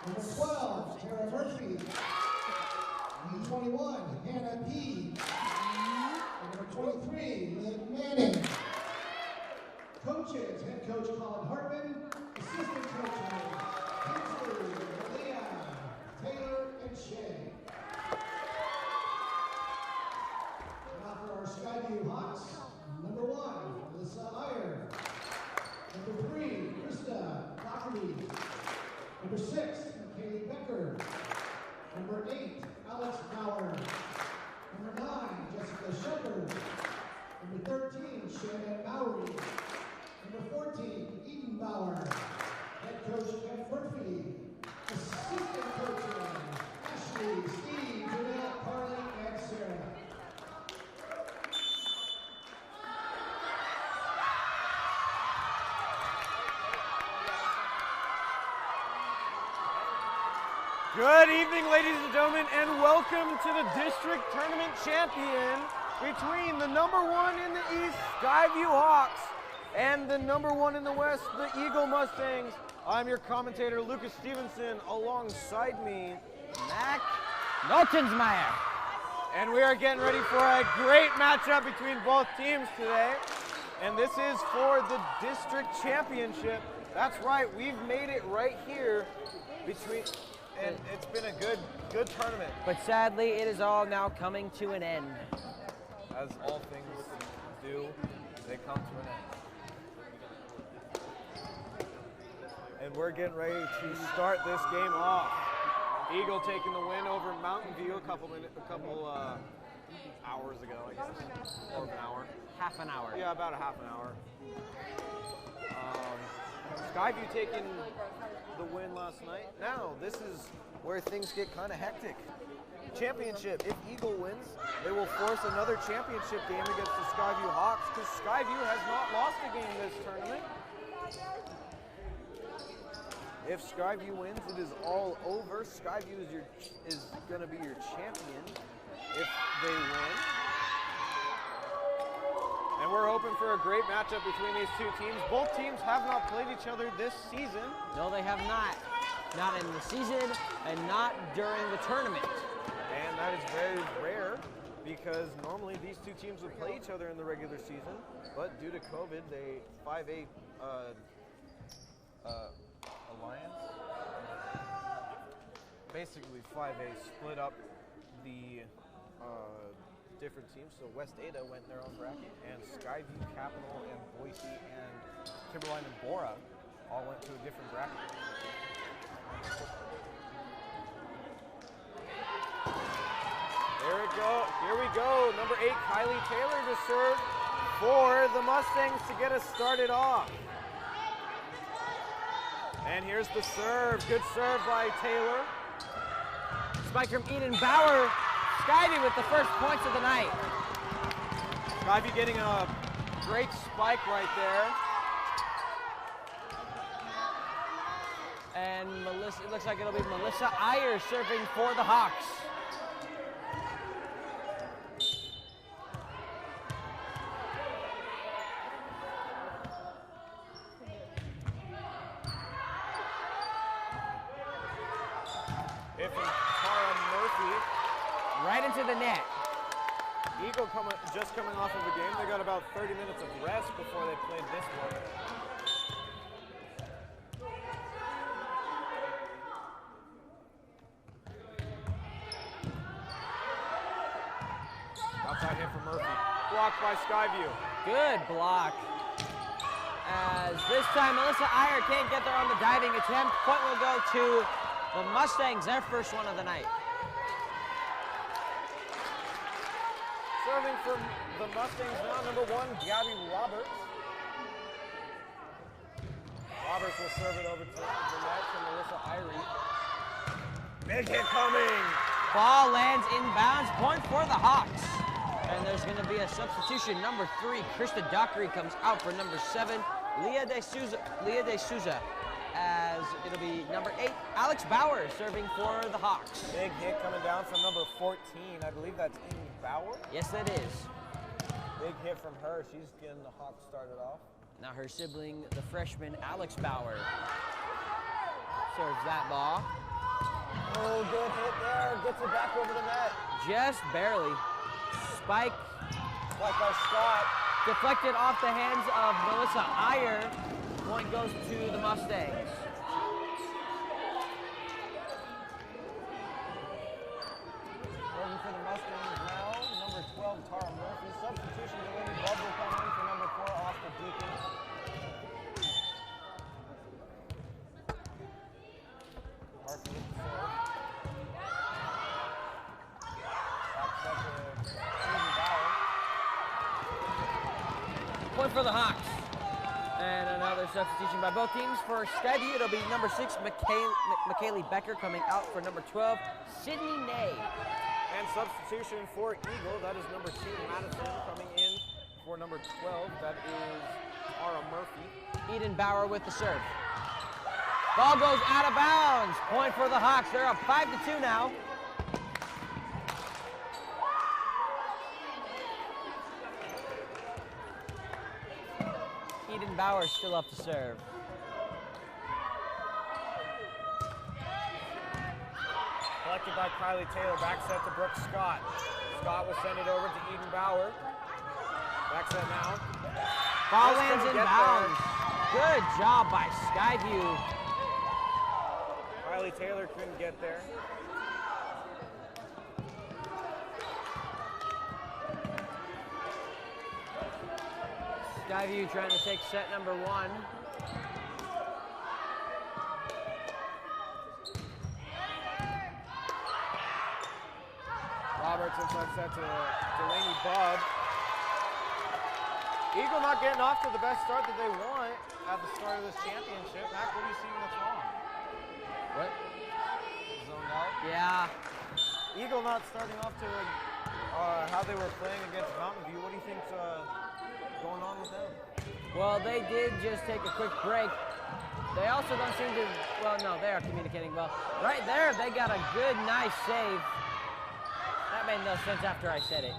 Number 12, Tara Murphy. Number 21, Hannah P. And number 23, Liv Manning. Coaches, head coach Colin Hartman, assistant coaches, Kinsley, Leah, Taylor, and Shay. Now for our Skyview Hawks, number 1, Melissa Iyer. Number 3, Krista Doherty. Number 6, Kaylee Becker. Number 8, Alex Bauer. Number 9, Jessica Shepard. Number 13, Shannon Mowry. Number 14, Eden Bauer. Head coach Ken Murphy. Assistant coaches Ashley, Steve, Janelle, Carly, and Sarah. Good evening, ladies and gentlemen, and welcome to the district tournament champion between the number 1 in the East, Skyview Hawks, and the number 1 in the West, the Eagle Mustangs. I'm your commentator, Lucas Stevenson. Alongside me, Mac Noltensmeyer. And we are getting ready for a great matchup between both teams today. And this is for the district championship. That's right, we've made it right here between... And it's been a good tournament. But sadly, it is all now coming to an end. As all things do, they come to an end. And we're getting ready to start this game off. Eagle taking the win over Mountain View a couple hours ago, I guess. More than an hour. Half an hour. Yeah, about a half an hour. Skyview taking the win last night. Now, this is where things get kind of hectic. Championship, if Eagle wins, they will force another championship game against the Skyview Hawks because Skyview has not lost a game this tournament. If Skyview wins, it is all over. Skyview is going to be your champion if they win. And we're hoping for a great matchup between these two teams. Both teams have not played each other this season. No, they have not. Not in the season and not during the tournament. And that is very rare because normally these two teams would play each other in the regular season. But due to COVID, the 5A Alliance, basically 5A split up the different teams. So West Ada went in their own bracket, and Skyview, Capital, and Boise, and Timberline and Bora all went to a different bracket. Here we go. Number 8, Kylie Taylor to serve for the Mustangs to get us started off. And here's the serve. Good serve by Taylor. Spike from Eden Bauer. Skyview with the first points of the night. Skyview getting a great spike right there. And Melissa, it looks like it'll be Melissa Iyer serving for the Hawks. Right into the net. Eagle just coming off of the game. They got about 30 minutes of rest before they played this one. Outside hit from Murphy. Blocked by Skyview. Good block. As this time Melissa Iyer can't get there on the diving attempt. Point will go to the Mustangs, their first one of the night. Serving from the Mustangs now, number 1, Gabby Roberts. Roberts will serve it over to the net from Melissa Irie. Big hit coming. Ball lands inbounds, point for the Hawks. And there's going to be a substitution. Number 3, Krista Dockery comes out for number 7, Leah De Souza. As it'll be number 8, Alex Bauer serving for the Hawks. Big hit coming down from number 14. I believe that's Amy Bauer. Yes, that is. Big hit from her. She's getting the Hawks started off. Now her sibling, the freshman Alex Bauer, serves that ball. Oh, good hit there. Gets it back over the net. Just barely. Spike Like by Scott. deflected off the hands of Melissa Iyer. Point goes to the Mustangs. Serving for the Mustangs now, number 12, Tara Murphy. Substitution, Delaney Bubb will come in for number 4, Oscar Deacon. Murphy with the serve. Back set to Eden Bauer. Point for the Hawks. And another substitution by both teams. For Skyview, it'll be number 6, McKaylee Becker coming out for number 12, Sydney Ney. And substitution for Eagle, that is number 2, Madison, coming in for number 12, that is Tara Murphy. Eden Bauer with the serve. Ball goes out of bounds. Point for the Hawks. They're up 5-2 now. Eden Bauer still up to serve. Collected by Kylie Taylor, back set to Brooke Scott. Scott will send it over to Eden Bauer. Back set now. Ball Just lands couldn't in get bounds. Good job by Skyview. Kylie Taylor couldn't get there. Skyview trying to take set number 1. Roberts inside set to Delaney Bubb. Eagle not getting off to the best start that they want at the start of this championship. Mac, what are you seeing that's wrong? What? Zoned out? Yeah. Eagle not starting off to how they were playing against Mountain View. What do you think's going on with them? Well, they did just take a quick break. They also don't seem to, well, no, they are communicating well. Right there, they got a good, nice save. That made no sense after I said it.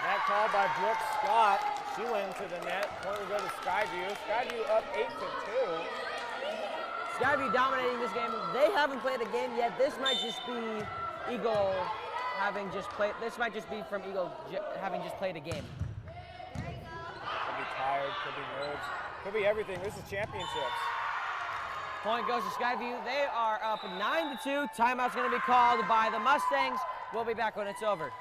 That call by Brooke Scott. She went into the net. Point will go to Skyview. Skyview up 8-2. Skyview dominating this game. They haven't played a game yet. This might just be Eagle having just played. This might just be from Eagle having just played a game. Could be tired, could be nerves, could be everything. This is championships. Point goes to Skyview. They are up 9-2. Timeout's going to be called by the Mustangs. We'll be back when it's over.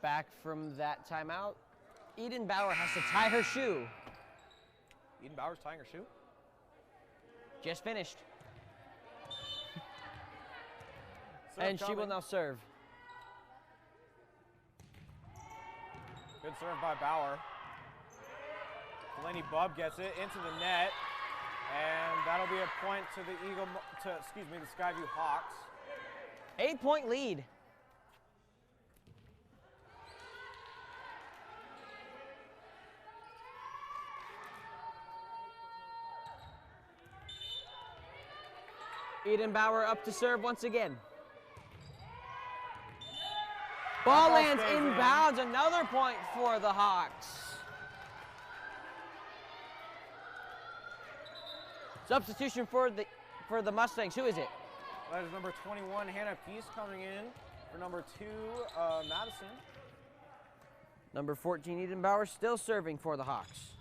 Back from that timeout, Eden Bauer has to tie her shoe. Eden Bauer's tying her shoe? Just finished. Serve And she will coming. now serve. Good serve by Bauer. Delaney Bubb gets it into the net, and that'll be a point to the the Skyview Hawks. 8-point lead. Eden Bauer up to serve once again. Ball lands stays in. inbounds, another point for the Hawks. Substitution for the Mustangs, who is it? That is number 21, Hannah Peace, coming in for number 2, Madison. Number 14, Eden Bauer, still serving for the Hawks.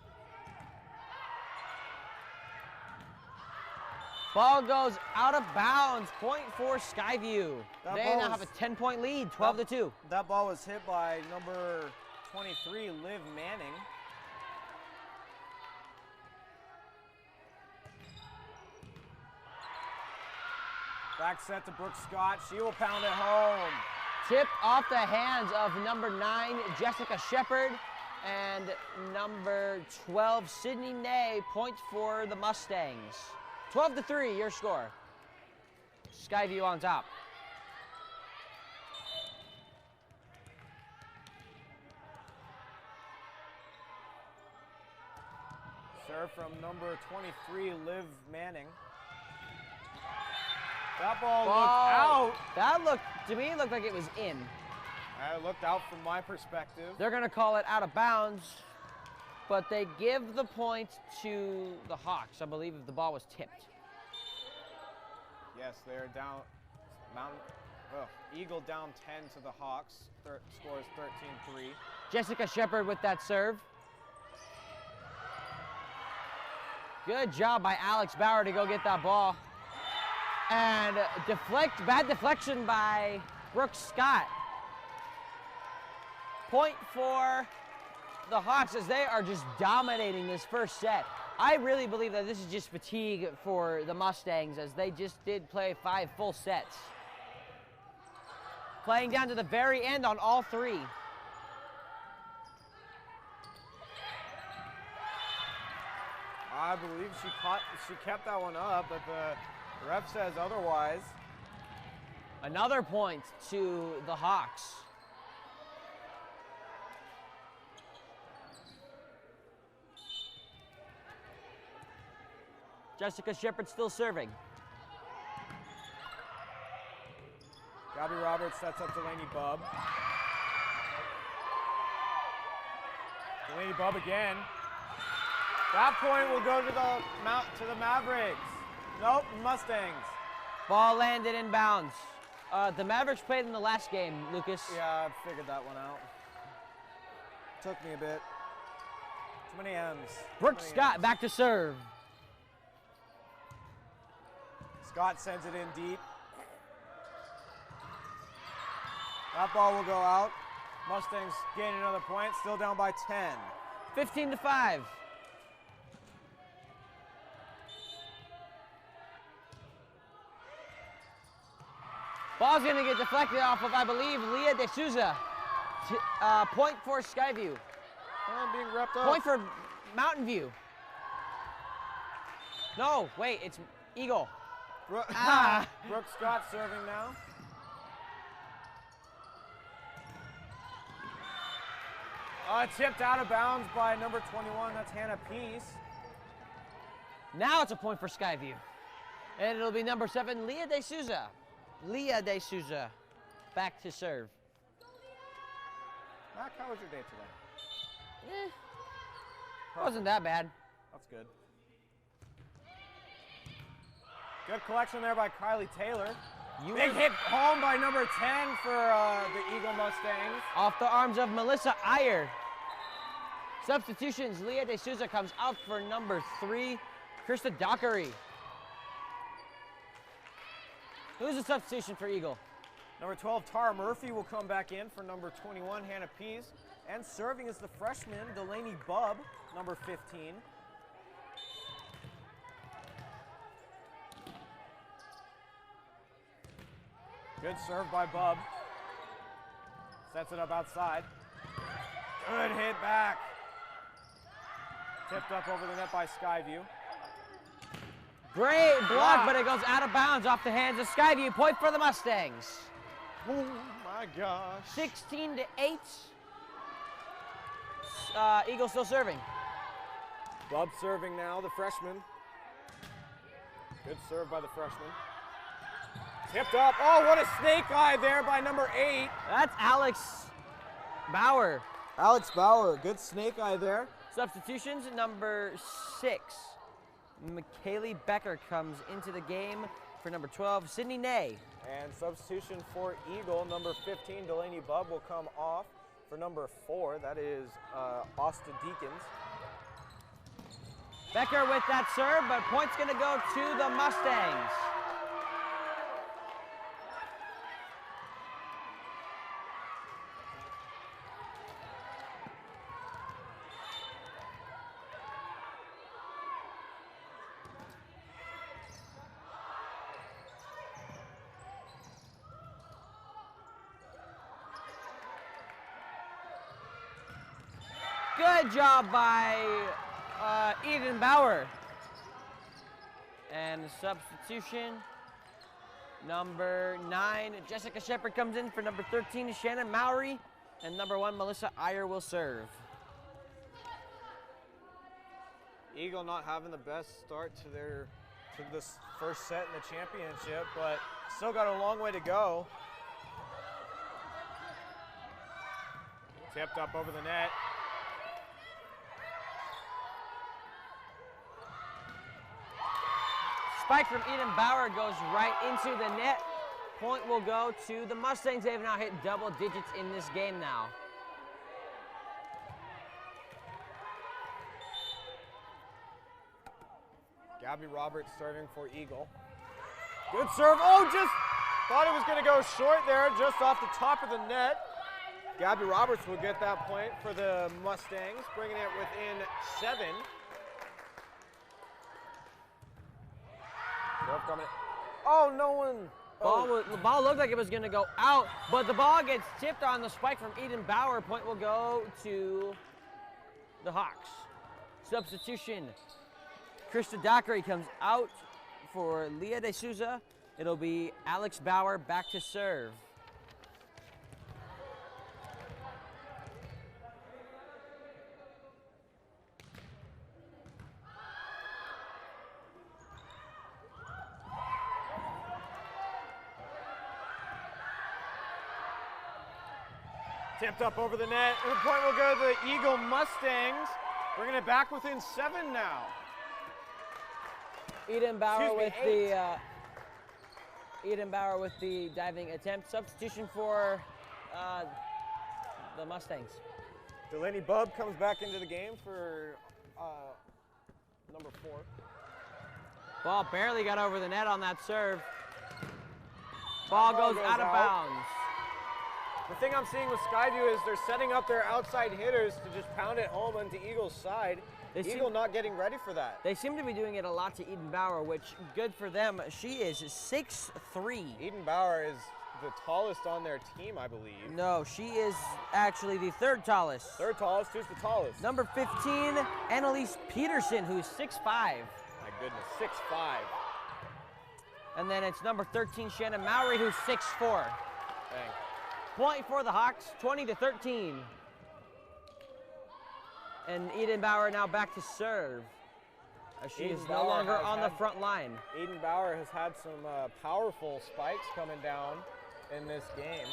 Ball goes out of bounds. Point for Skyview. They now have a 10-point lead, 12-2. That ball was hit by number 23, Liv Manning. Back set to Brooke Scott. She will pound it home. Tipped off the hands of number 9, Jessica Shepard, and number 12, Sydney Ney. Points for the Mustangs. 12-3, your score. Skyview on top. Serve from number 23, Liv Manning. That ball looked out. That looked, to me, it looked like it was in. It looked out from my perspective. They're going to call it out of bounds, but they give the point to the Hawks, I believe, if the ball was tipped. Yes, they're down. Eagle down 10 to the Hawks. Score is 13-3. Jessica Shepard with that serve. Good job by Alex Bauer to go get that ball. And bad deflection by Brooke Scott. Point for the Hawks as they are just dominating this first set. I really believe that this is just fatigue for the Mustangs as they just did play 5 full sets. Playing down to the very end on all 3. I believe she kept that one up, but the ref says otherwise. Another point to the Hawks. Jessica Shepard still serving. Gabby Roberts sets up Delaney Bubb. Delaney Bubb again. That point will go to the Mavericks. Nope, Mustangs. Ball landed in bounds. The Mavericks played in the last game, Lucas. Yeah, I figured that one out. Took me a bit. Too many M's. Brooke Scott back to serve. Scott sends it in deep. That ball will go out. Mustangs gain another point, still down by 10. 15-5. Ball's gonna get deflected off of, I believe, Leah De Souza. Point for Skyview. Being repped up. Point for Mountain View. No, wait, it's Eagle. Brooke Scott serving now. Tipped out of bounds by number 21, that's Hannah Peace. Now it's a point for Skyview. And it'll be number 7, Leah De Souza. Leah De Souza back to serve. Mac, how was your day today? Wasn't that bad. That's good. Good collection there by Kylie Taylor. Big hit home by number 10 for the Eagle Mustangs. Off the arms of Melissa Iyer. Substitutions, Leah De Souza comes out for number 3, Krista Dockery. Who's the substitution for Eagle? Number 12, Tara Murphy will come back in for number 21, Hannah Pease. And serving is the freshman, Delaney Bubb, number 15. Good serve by Bubb. Sets it up outside. Good hit back. Tipped up over the net by Skyview. Great block, but it goes out of bounds off the hands of Skyview. Point for the Mustangs. Oh my gosh. 16-8. Eagle still serving. Bubb serving now, the freshman. Good serve by the freshman. Tipped up. Oh, what a snake eye there by number 8. That's Alex Bauer. Alex Bauer, good snake eye there. Substitutions, number 6. McKaylee Becker comes into the game for number 12, Sydney Ney. And substitution for Eagle, number 15, Delaney Bubb will come off for number 4. That is Austin Deakins. Becker with that serve, but point's going to go to the Mustangs. Good job by Eden Bauer. And substitution, number 9, Jessica Shepard comes in for number 13, Shannon Mowry, and number 1, Melissa Iyer will serve. Eagle not having the best start to this first set in the championship, but still got a long way to go. Tipped up over the net. Spike from Eden Bauer goes right into the net. Point will go to the Mustangs. They've now hit double digits in this game now. Gabby Roberts serving for Eagle. Good serve. Oh, just thought it was going to go short there, just off the top of the net. Gabby Roberts will get that point for the Mustangs, bringing it within 7. Oh, no one. The ball looked like it was going to go out, but the ball gets tipped on the spike from Eden Bauer. Point will go to the Hawks. Substitution. Krista Dockery comes out for Leah De Souza. It'll be Alex Bauer back to serve. Tipped up over the net, and the point will go to the Eagle Mustangs, bringing it back within 7 now. Eden Bauer with the diving attempt. Substitution for the Mustangs. Delaney Bubb comes back into the game for number 4. Ball barely got over the net on that serve. Ball goes out of bounds. The thing I'm seeing with Skyview is they're setting up their outside hitters to just pound it home onto Eagle's side. Eagle not getting ready for that. They seem to be doing it a lot to Eden Bauer, which good for them. She is 6'3". Eden Bauer is the tallest on their team, I believe. No, she is actually the 3rd tallest. 3rd tallest, who's the tallest? Number 15, Annalise Peterson, who's 6'5". My goodness, 6'5". And then it's number 13, Shannon Mowry, who's 6'4". Dang. Point for the Hawks, 20-13. And Eden Bauer now back to serve. She is no longer on the front line. Eden Bauer has had some powerful spikes coming down in this game.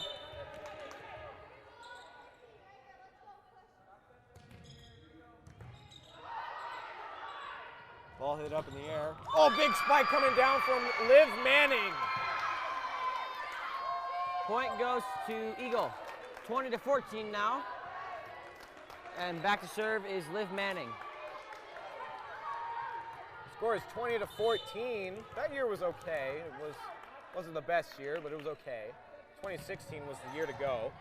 Ball hit up in the air. Oh, big spike coming down from Liv Manning. Point goes to Eagle, 20-14 now. And back to serve is Liv Manning. The score is 20-14. That year was okay. It wasn't the best year, but it was okay. 2016 was the year to go.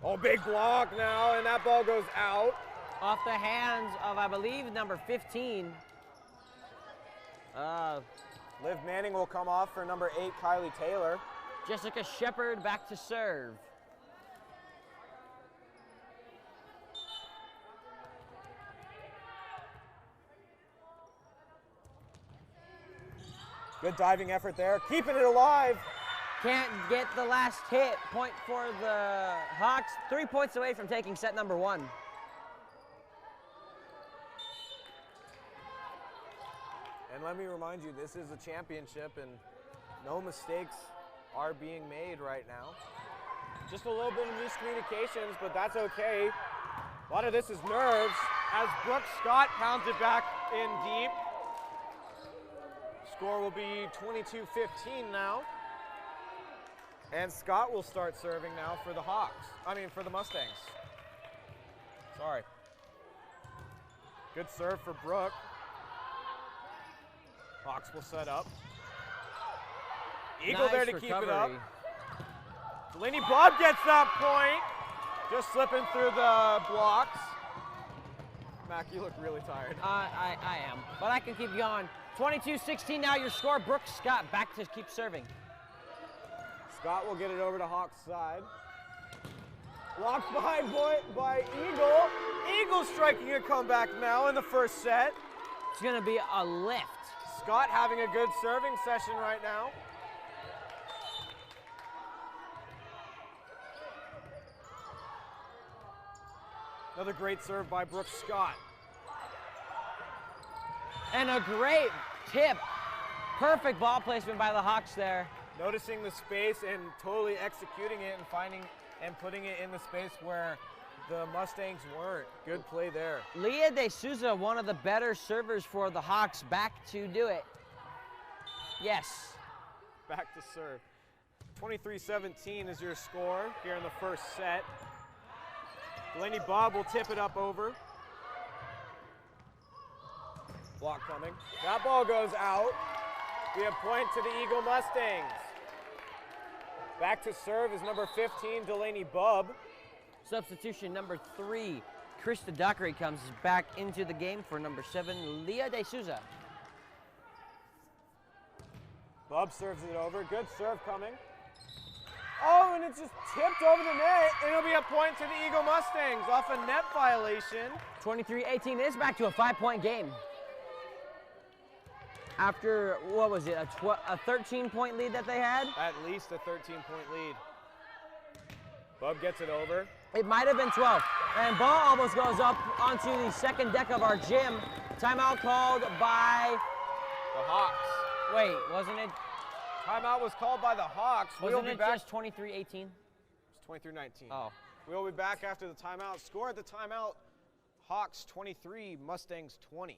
Oh, big block now, and that ball goes out. Off the hands of, I believe, number 15. Liv Manning will come off for number 8, Kylie Taylor. Jessica Shepard back to serve. Good diving effort there, keeping it alive. Can't get the last hit. Point for the Hawks. 3 points away from taking set number 1. And let me remind you, this is a championship and no mistakes are being made right now. Just a little bit of miscommunications, but that's okay. A lot of this is nerves as Brooke Scott pounds it back in deep. Score will be 22-15 now. And Scott will start serving now for the Mustangs. Sorry. Good serve for Brooke. Hawks will set up. Eagle Nice there to keep it up. recovery. Delaney Bob gets that point. Just slipping through the blocks. Mac, you look really tired. I am, but I can keep going. 22-16 now your score. Brooke Scott back to keep serving. Scott will get it over to Hawks' side. Blocked behind by Eagle. Eagle striking a comeback now in the first set. It's gonna be a lift. Scott having a good serving session right now. Another great serve by Brooke Scott. And a great tip. Perfect ball placement by the Hawks there. Noticing the space and totally executing it and finding and putting it in the space where the Mustangs weren't. Good play there. Leah De Souza, one of the better servers for the Hawks, back to do it. Yes. Back to serve. 23-17 is your score here in the first set. Delaney Bob will tip it up over. Block coming. That ball goes out. We have point to the Eagle Mustangs. Back to serve is number 15, Delaney Bubb. Substitution number 3, Krista Dockery comes back into the game for number 7, Leah De Souza. Bubb serves it over. Good serve coming. Oh, and it's just tipped over the net. It'll be a point to the Eagle Mustangs off a net violation. 23-18 is back to a 5-point game. After, what was it, a 13-point lead that they had? At least a 13-point lead. Bubb gets it over. It might have been 12. And ball almost goes up onto the second deck of our gym. Timeout called by The Hawks. Wait, wasn't it? Timeout was called by the Hawks. Wasn't it just 23-18? It's 23-19. Oh. We'll be back after the timeout. Score at the timeout, Hawks 23, Mustangs 20.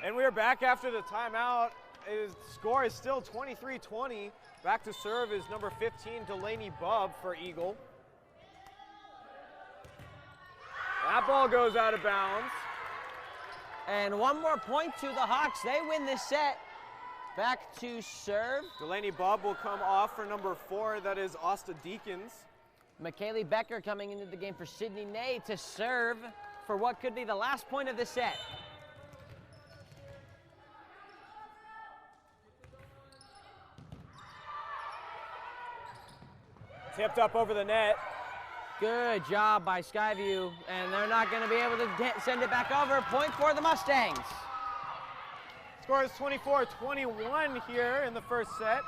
And we are back after the timeout. His score is still 23-20. Back to serve is number 15, Delaney Bubb for Eagle. That ball goes out of bounds. And one more point to the Hawks. They win this set. Back to serve. Delaney Bubb will come off for number 4. That is Asta Deacons. McKaylee Becker coming into the game for Sydney Ney to serve for what could be the last point of the set. Tipped up over the net. Good job by Skyview, and they're not going to be able to send it back over. Point for the Mustangs. Score is 24-21 here in the first set.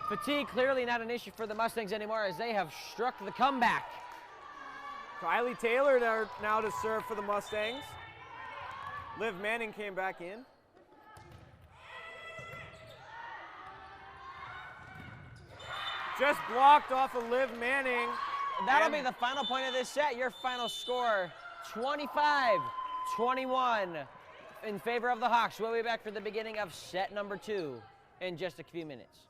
Fatigue clearly not an issue for the Mustangs anymore as they have struck the comeback. Kylie Taylor now to serve for the Mustangs. Liv Manning came back in. Just blocked off of Liv Manning. That'll be the final point of this set. Your final score, 25-21 in favor of the Hawks. We'll be back for the beginning of set number 2 in just a few minutes.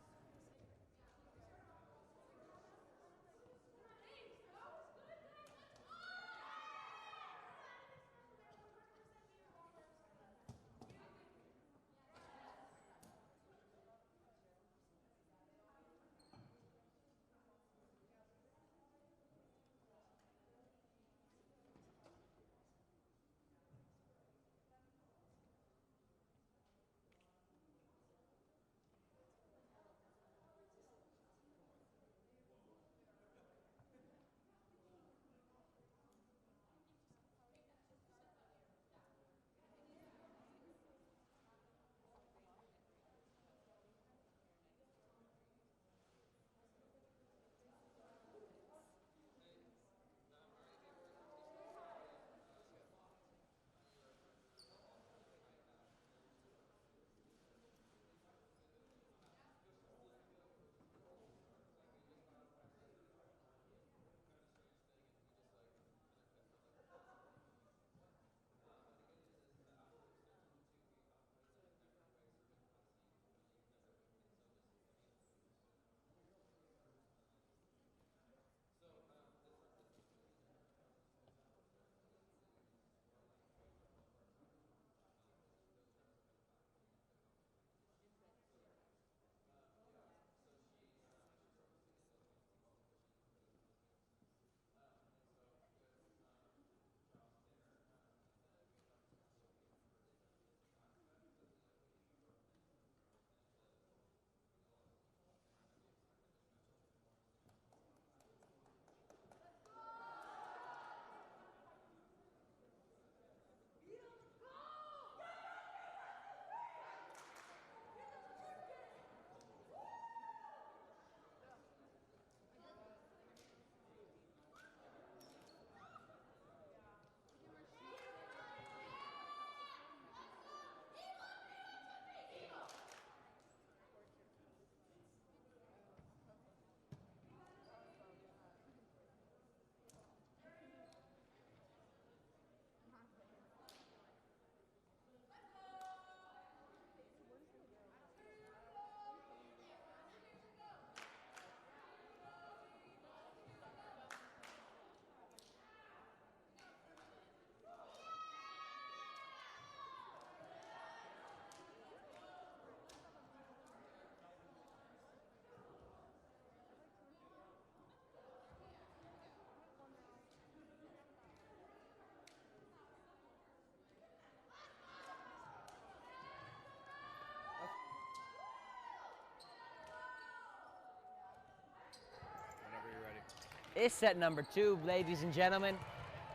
is set number 2, ladies and gentlemen.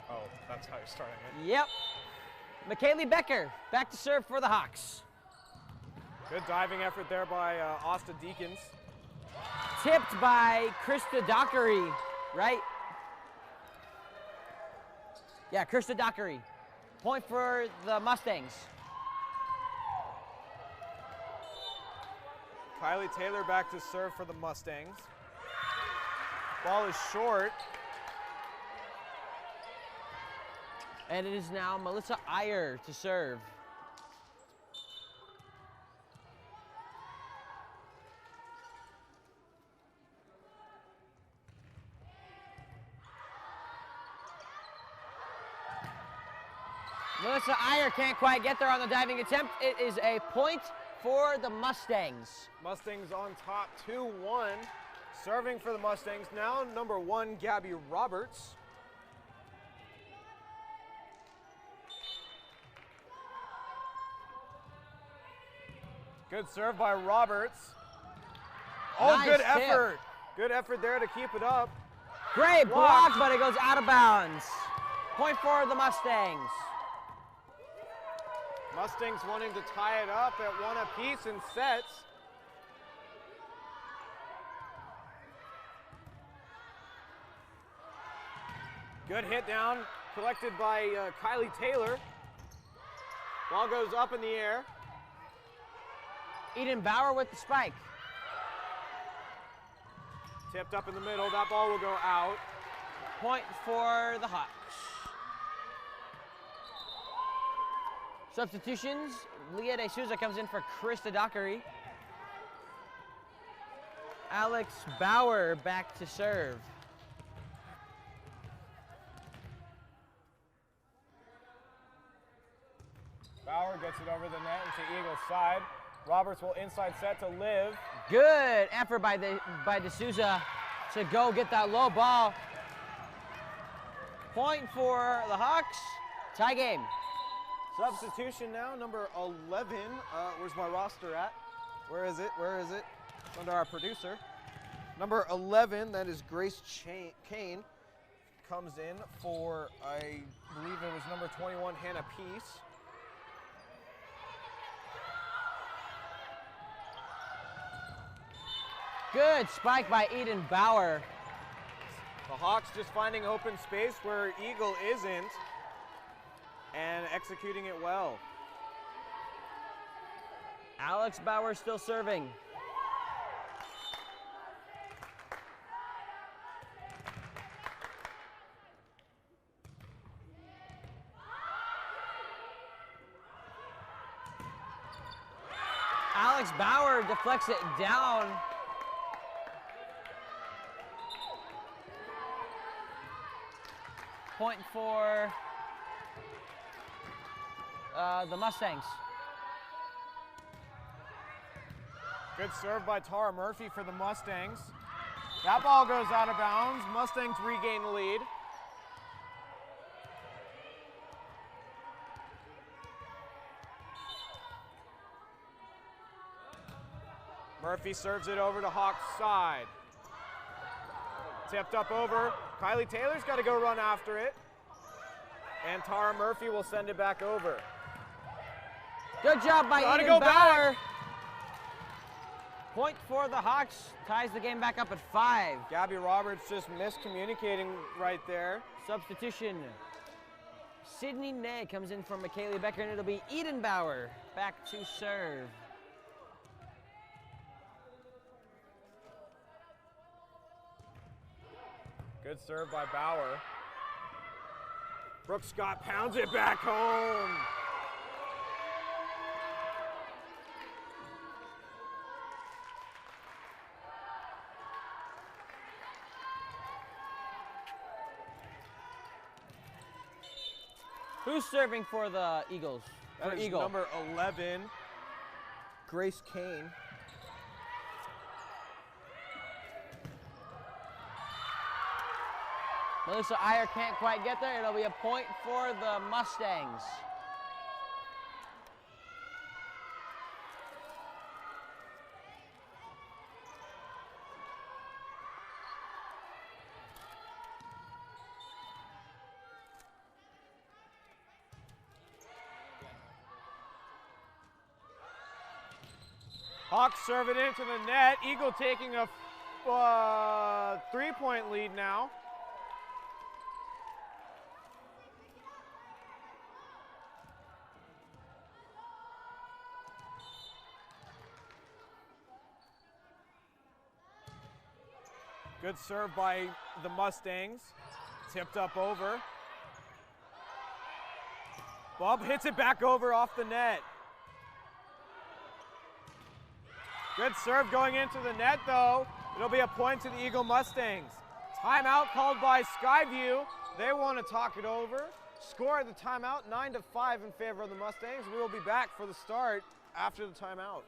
Oh, that's how you're starting it. Yep. McKaylee Becker back to serve for the Hawks. Good diving effort there by Asta Deacons. Tipped by Krista Dockery, right? Yeah, Krista Dockery. Point for the Mustangs. Kylie Taylor back to serve for the Mustangs. Ball is short. And it is now Melissa Iyer to serve. Melissa Iyer can't quite get there on the diving attempt. It is a point for the Mustangs. Mustangs on top 2-1. Serving for the Mustangs now, number 1, Gabby Roberts. Good serve by Roberts. Oh, Nice good tip. effort. Good effort there to keep it up. Great block, but it goes out of bounds. Point for the Mustangs. Mustangs wanting to tie it up at 1 apiece in sets. Good hit down, collected by Kylie Taylor. Ball goes up in the air. Eden Bauer with the spike. Tipped up in the middle, that ball will go out. Point for the Hawks. Substitutions, Leah De Souza comes in for Krista Dockery. Alex Bauer back to serve. Bauer gets it over the net into Eagles' side. Roberts will inside set to Liv. Good effort by De Souza to go get that low ball. Point for the Hawks. Tie game. Substitution now, number 11. Where's my roster at? Where is it? Where is it? It's under our producer. Number 11, that is Grace Kane, comes in for, I believe it was number 21, Hannah Peace. Good spike by Eden Bauer. The Hawks just finding open space where Eagle isn't and executing it well. Alex Bauer still serving. Alex Bauer deflects it down. Point for the Mustangs. Good serve by Tara Murphy for the Mustangs. That ball goes out of bounds. Mustangs regain the lead. Murphy serves it over to Hawks' side. Tipped up over. Kylie Taylor's got to go run after it. And Tara Murphy will send it back over. Good job by Gotta Eden go Bauer. back. Point for the Hawks. Ties the game back up at 5. Gabby Roberts just miscommunicating right there. Substitution. Sydney Ney comes in for McKaylee Becker, and it'll be Eden Bauer back to serve. Good serve by Bauer. Brooke Scott pounds it back home. Who's serving for the Eagles? That is number 11, Grace Kane. Melissa Iyer can't quite get there. It'll be a point for the Mustangs. Hawks serve it into the net. Eagle taking a 3-point lead now. Good serve by the Mustangs. Tipped up over. Bob hits it back over off the net. Good serve going into the net though. It'll be a point to the Eagle Mustangs. Timeout called by Skyview. They want to talk it over. Score of the timeout, 9-5 in favor of the Mustangs. We will be back for the start after the timeout.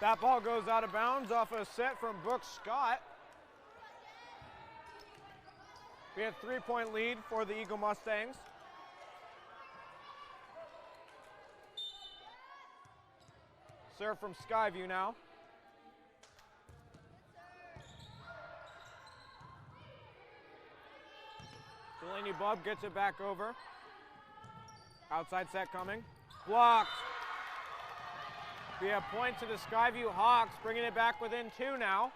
That ball goes out of bounds off a set from Brooke Scott. We have 3-point lead for the Eagle Mustangs. Serve from Skyview now. Delaney Bubb gets it back over. Outside set coming. Blocked. Be a point to the Skyview Hawks, bringing it back within 2 now.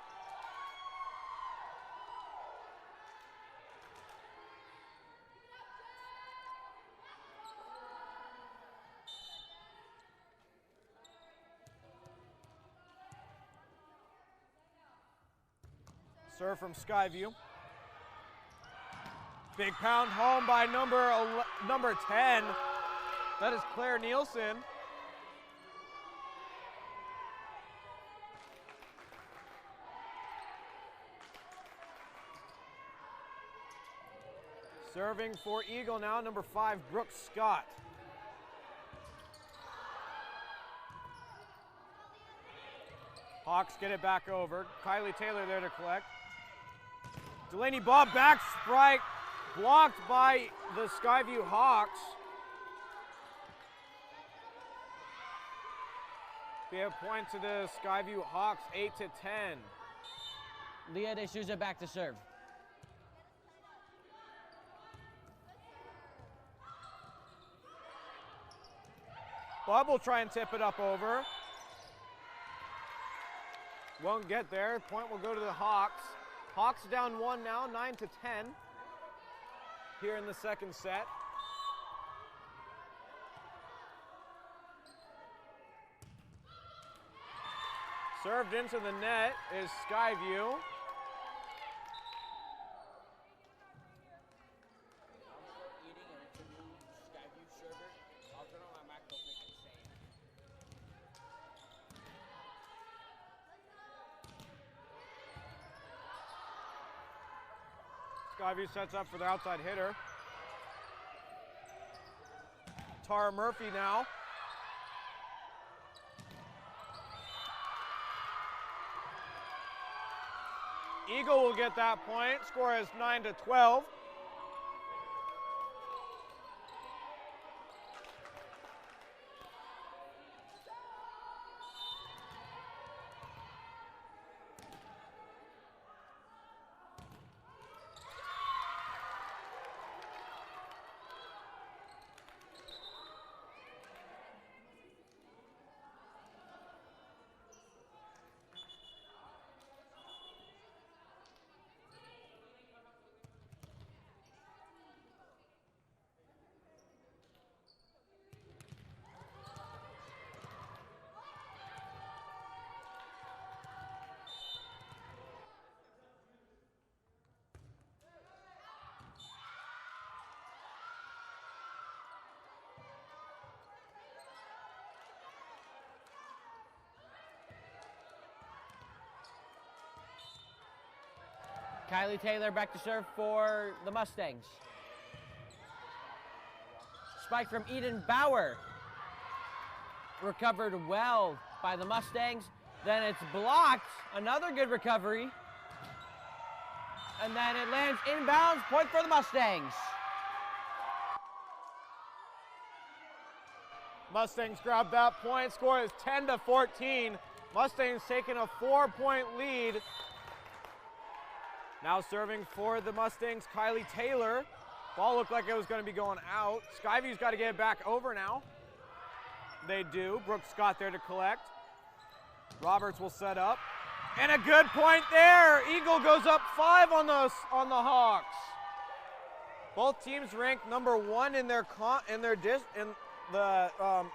Serve from Skyview. Big pound home by number 10. That is Claire Nielsen. Serving for Eagle now, number 5, Brooke Scott. Hawks get it back over. Kylie Taylor there to collect. Delaney Bob back strike, blocked by the Skyview Hawks. Be a point to the Skyview Hawks, 8-10. Leah De Souza back to serve. Bob will try and tip it up over. Won't get there. Point will go to the Hawks. Hawks down 1 now, 9-10 here in the second set. Served into the net is Skyview. Skyview sets up for the outside hitter. Tara Murphy now. Eagle will get that point. Score is 9-12. Kylie Taylor back to serve for the Mustangs. Spike from Eden Bauer. Recovered well by the Mustangs. Then it's blocked. Another good recovery. And then it lands inbounds. Point for the Mustangs. Mustangs grab that point. Score is 10-14. Mustangs taking a 4-point lead. Now serving for the Mustangs, Kylie Taylor. Ball looked like it was going to be going out. Skyview's got to get it back over now. They do. Brooke Scott there to collect. Roberts will set up. And a good point there. Eagle goes up 5 on the Hawks. Both teams ranked number 1 in their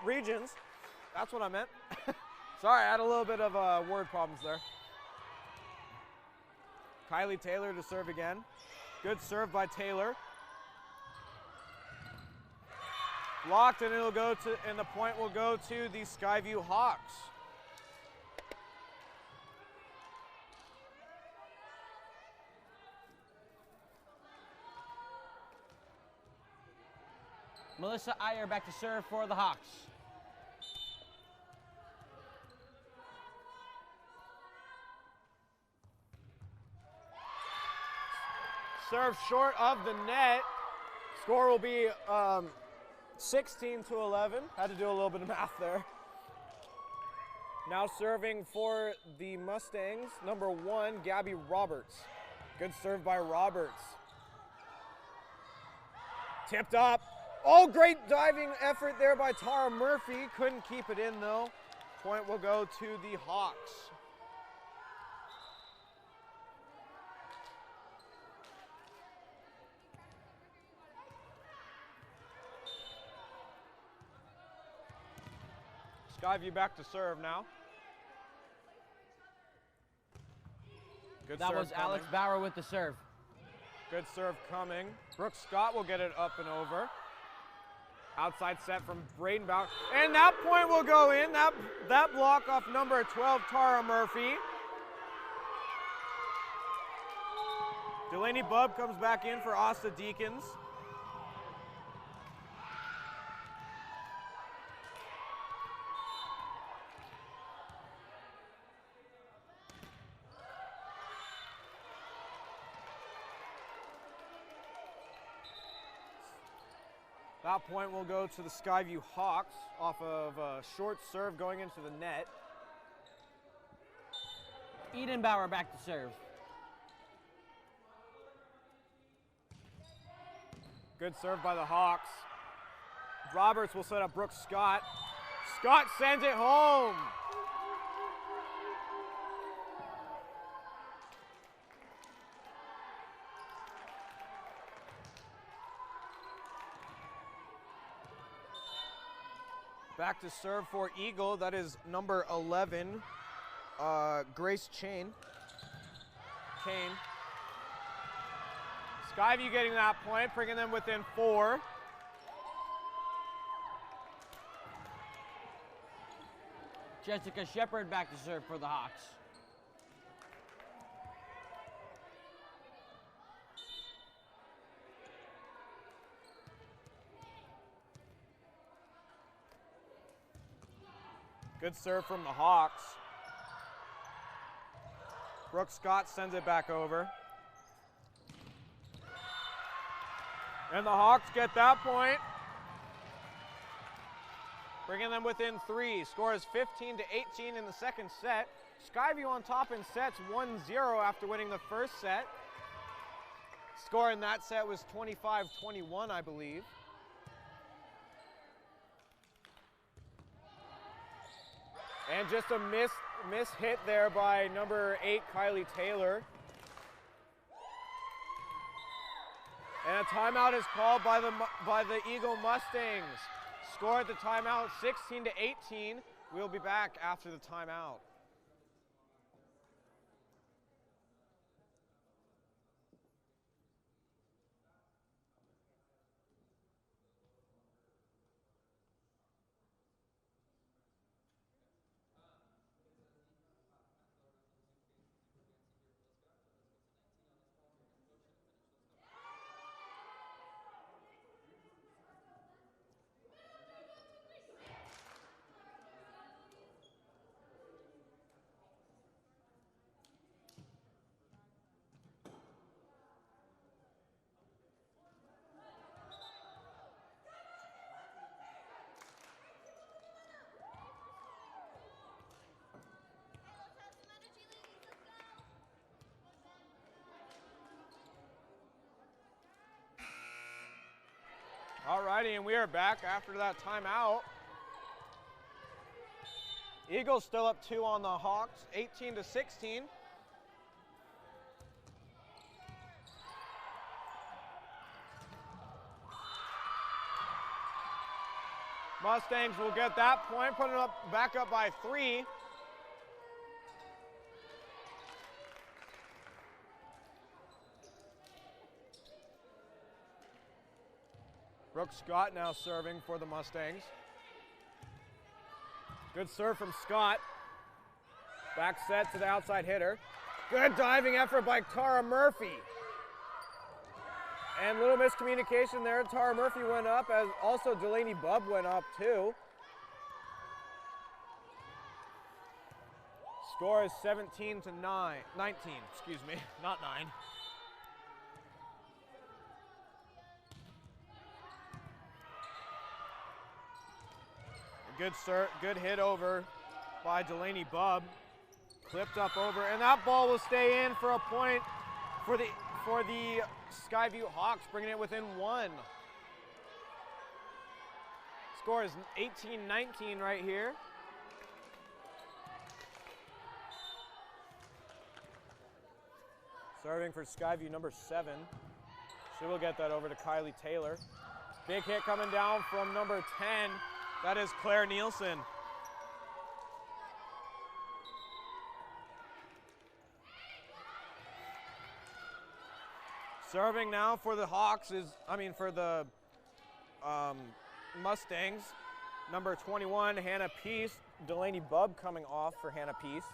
regions. That's what I meant. Sorry, I had a little bit of word problems there. Kylie Taylor to serve again. Good serve by Taylor. Blocked, and the point will go to the Skyview Hawks. Melissa Iyer back to serve for the Hawks. Serve short of the net. Score will be 16-11. Had to do a little bit of math there. Now serving for the Mustangs, number 1, Gabby Roberts. Good serve by Roberts. Tipped up. Oh, great diving effort there by Tara Murphy. Couldn't keep it in though. Point will go to the Hawks. Skyview back to serve now. Good that serve was coming. Alex Bauer with the serve. Good serve coming. Brooke Scott will get it up and over. Outside set from Braden Bauer. And that point will go in. That block off number 12, Tara Murphy. Delaney Bubb comes back in for Asta Deacons. That point will go to the Skyview Hawks off of a short serve going into the net. Eden Bauer back to serve. Good serve by the Hawks. Roberts will set up Brooke Scott. Scott sends it home. Back to serve for Eagle. That is number 11, Grace Kane. Skyview getting that point, bringing them within 4. Jessica Shepard back to serve for the Hawks. Good serve from the Hawks. Brooke Scott sends it back over. And the Hawks get that point. Bringing them within 3. Score is 15-18 in the second set. Skyview on top in sets 1-0 after winning the first set. Score in that set was 25-21, I believe. And just a miss hit there by number 8, Kylie Taylor. And a timeout is called by the Eagle Mustangs. Score at the timeout 16-18. We'll be back after the timeout. Alrighty, and we are back after that timeout. Eagles still up 2 on the Hawks, 18-16. Mustangs will get that point, putting up back up by 3. Brooke Scott now serving for the Mustangs. Good serve from Scott. Back set to the outside hitter. Good diving effort by Tara Murphy. And little miscommunication there. Tara Murphy went up, as also Delaney Bubb went up too. Score is 17-19, excuse me, not 9. Good hit over by Delaney Bubb. Clipped up over, and that ball will stay in for a point for the Skyview Hawks, bringing it within 1. Score is 18-19 right here. Serving for Skyview, number 7. She will get that over to Kylie Taylor. Big hit coming down from number 10. That is Claire Nielsen. Serving now for the Hawks for the Mustangs, number 21, Hannah Peace. Delaney Bubb coming off for Hannah Peace.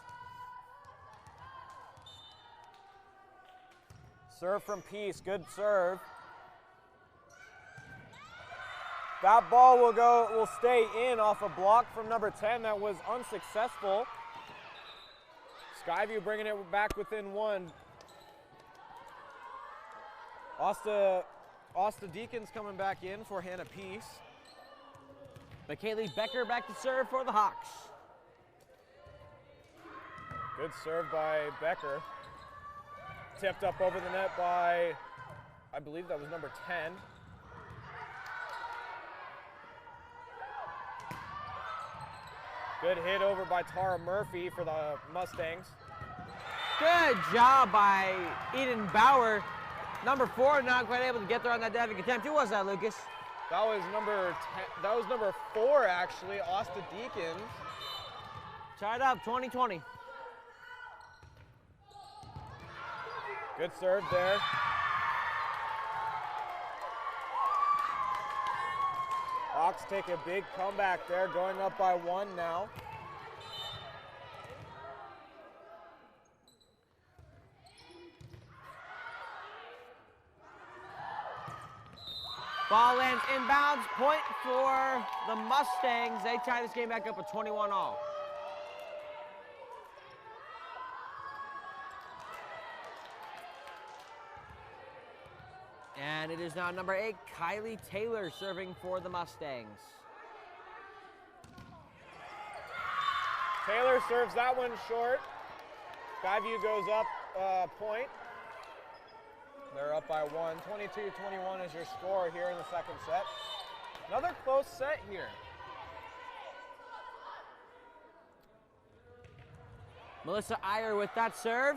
Serve from Peace, good serve. That ball will stay in off a block from number 10 that was unsuccessful. Skyview bringing it back within 1. Asta Deacons coming back in for Hannah Peace. McKaylee Becker back to serve for the Hawks. Good serve by Becker. Tipped up over the net by, I believe that was number 10. Good hit over by Tara Murphy for the Mustangs. Good job by Eden Bauer. Number 4 not quite able to get there on that diving attempt. Who was that, Lucas? That was number 10, that was number 4 actually, Asta Deacons. Tied up, 20-20. Good serve there. Hawks take a big comeback there, going up by 1 now. Ball lands inbounds, point for the Mustangs. They tie this game back up at 21-all. And it is now number 8, Kylie Taylor, serving for the Mustangs. Taylor serves that one short. Skyview goes up a point. They're up by 1. 22-21 is your score here in the second set. Another close set here. Melissa Iyer with that serve.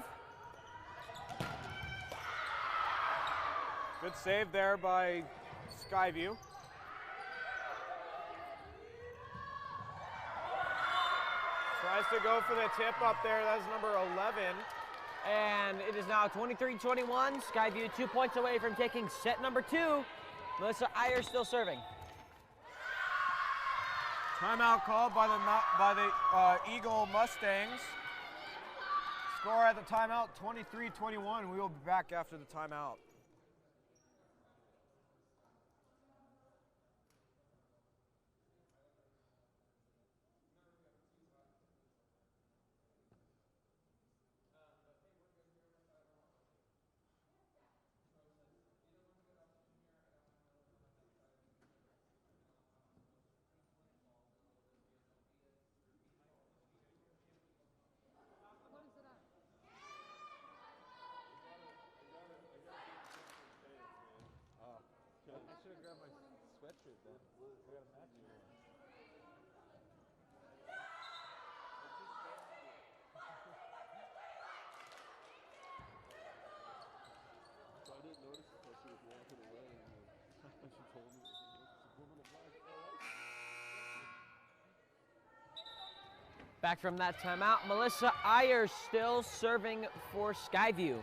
Good save there by Skyview. Tries to go for the tip up there. That's number 11. And it is now 23-21. Skyview 2 points away from taking set number 2. Melissa Iyer still serving. Timeout called by the Eagle Mustangs. Score at the timeout, 23-21. We will be back after the timeout. sweatshirt then. I got a matching one. So I didn't notice until she was walking away and she told me, it's a woman of life. Back from that timeout, Melissa Ayers still serving for Skyview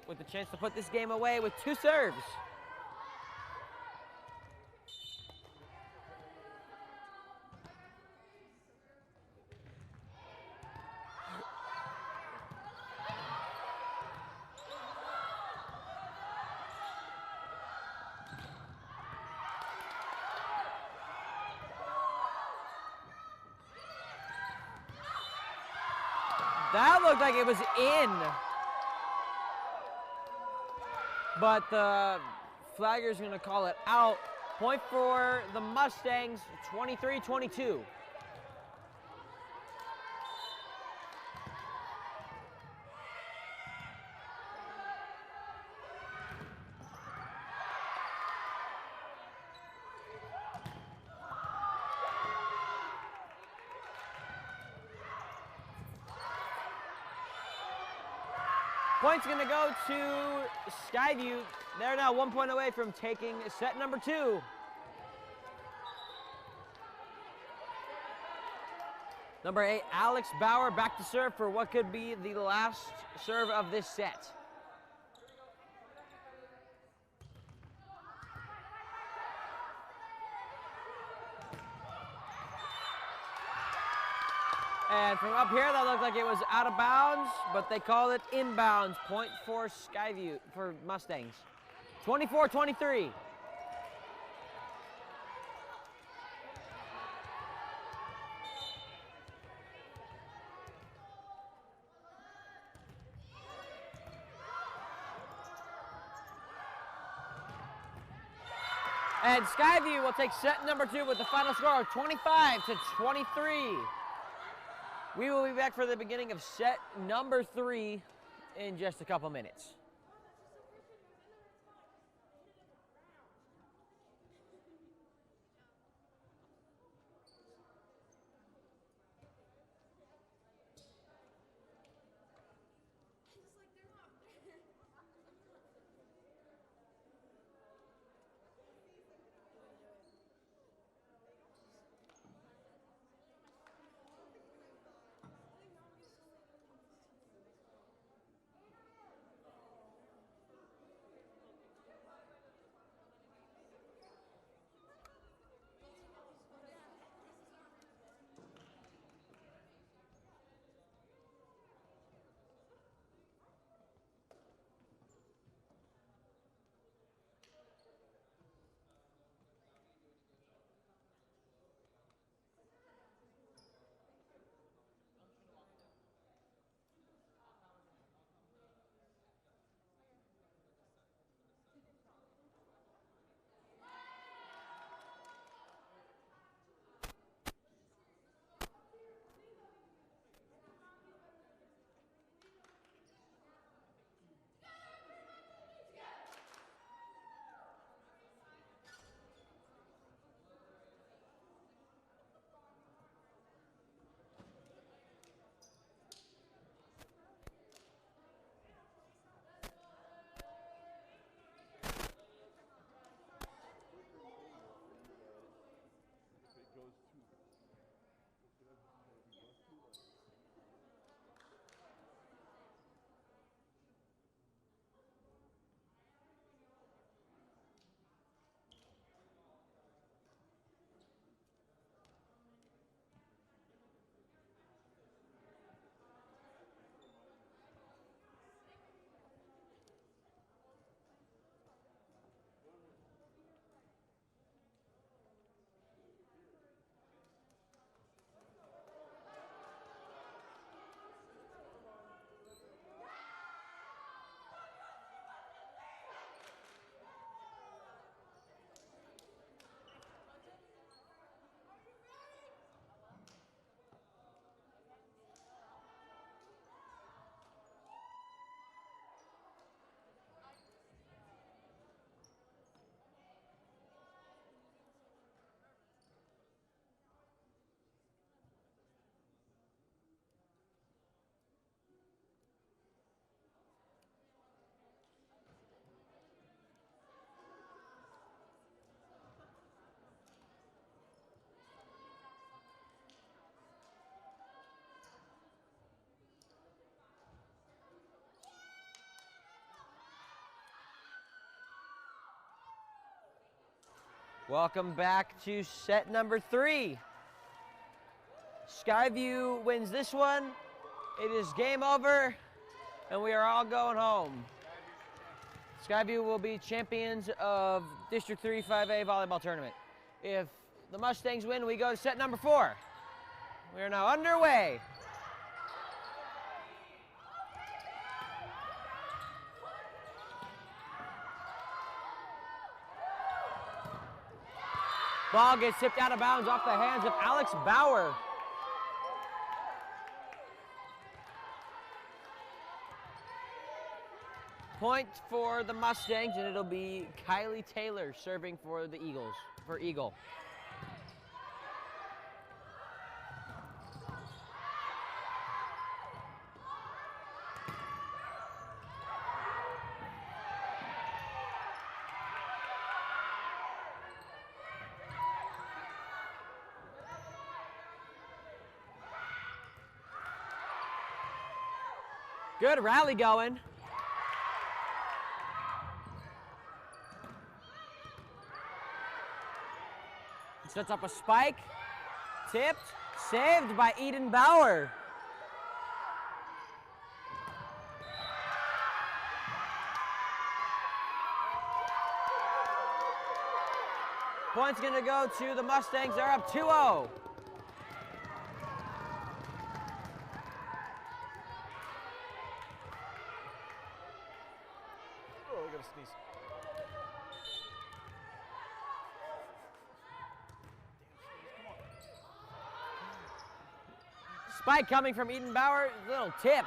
with the chance to put this game away with 2 serves. That looked like it was in. But the flagger's gonna call it out. Point for the Mustangs, 23-22. Point's gonna go to Skyview. They're now 1 point away from taking set number 2. Number 8, Alex Bauer back to serve for what could be the last serve of this set. And from up here, that looked like it was out of bounds, but they called it inbounds. Point for Skyview, for Mustangs. 24-23. And Skyview will take set number 2 with the final score of 25-23. We will be back for the beginning of set number 3 in just a couple minutes. Welcome back to set number 3. Skyview wins this one. It is game over, and we are all going home. Skyview will be champions of District 3 5A volleyball tournament. If the Mustangs win, we go to set number 4. We are now underway. Ball gets tipped out of bounds off the hands of Alex Bauer. Point for the Mustangs, and it'll be Kylie Taylor serving for the Eagles, for Eagle. Good rally going. Sets up a spike, tipped, saved by Eden Bauer. Point's gonna go to the Mustangs, they're up 2-0. Oh, I gotta sneeze. Spike coming from Eden Bauer, little tip.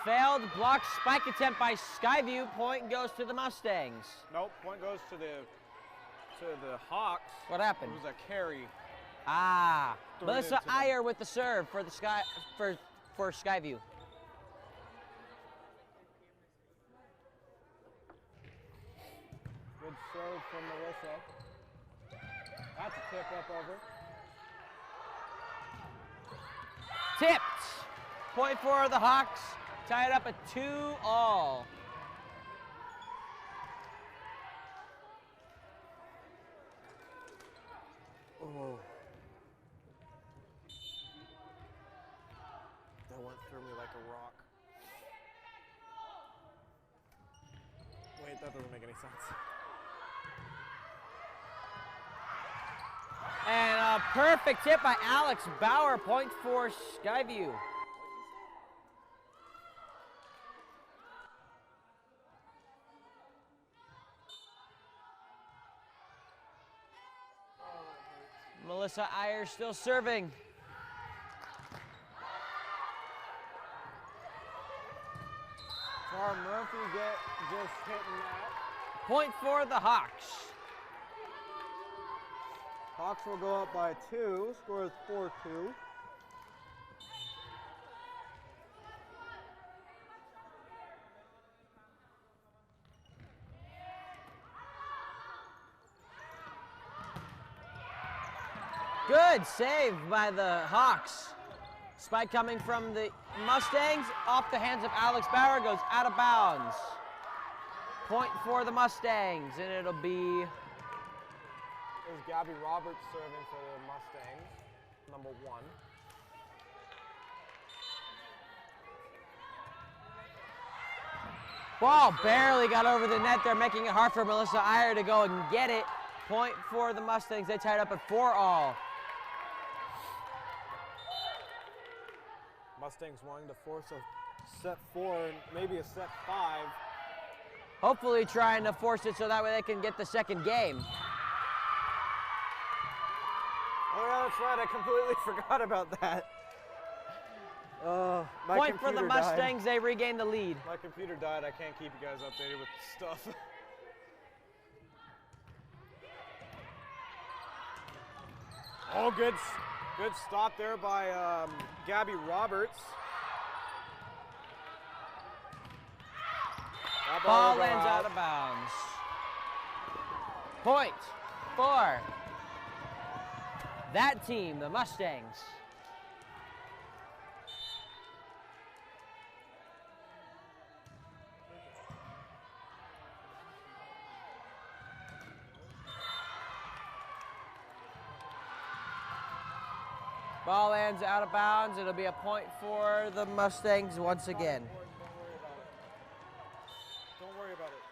Failed block spike attempt by Skyview. Point goes to the Mustangs. Nope, point goes to the Hawks. What happened? It was a carry. Ah, Throw it Melissa into them. Iyer with the serve for the for Skyview. Good serve from Melissa. That's a tip up over. Tipped. Point for the Hawks. Tied up at 2-all. Oh. That went through me like a rock. Wait, that doesn't make any sense. And a perfect tip by Alex Bauer. Point for Skyview. Melissa Iyer still serving. Tara Murphy just hitting that. Point for the Hawks. Hawks will go up by 2. Score is 4-2. Good save by the Hawks. Spike coming from the Mustangs off the hands of Alex Bauer, goes out of bounds. Point for the Mustangs, and it'll be There's Gabby Roberts serving for the Mustangs, number 1. ball barely got over the net there, making it hard for Melissa Iyer to go and get it. Point for the Mustangs. They tied up at 4-all. Mustangs wanting to force a set 4 and maybe a set 5. Hopefully trying to force it so that way they can get the second game. Oh yeah, that's right. I completely forgot about that. My Point for the computer died. Mustangs. They regain the lead. My computer died. I can't keep you guys updated with stuff. Oh, good stop there by Gabby Roberts. That Ball will go lands out of bounds. Point for that team, the Mustangs. Ball lands out of bounds. It'll be a point for the Mustangs once again. Don't worry about it.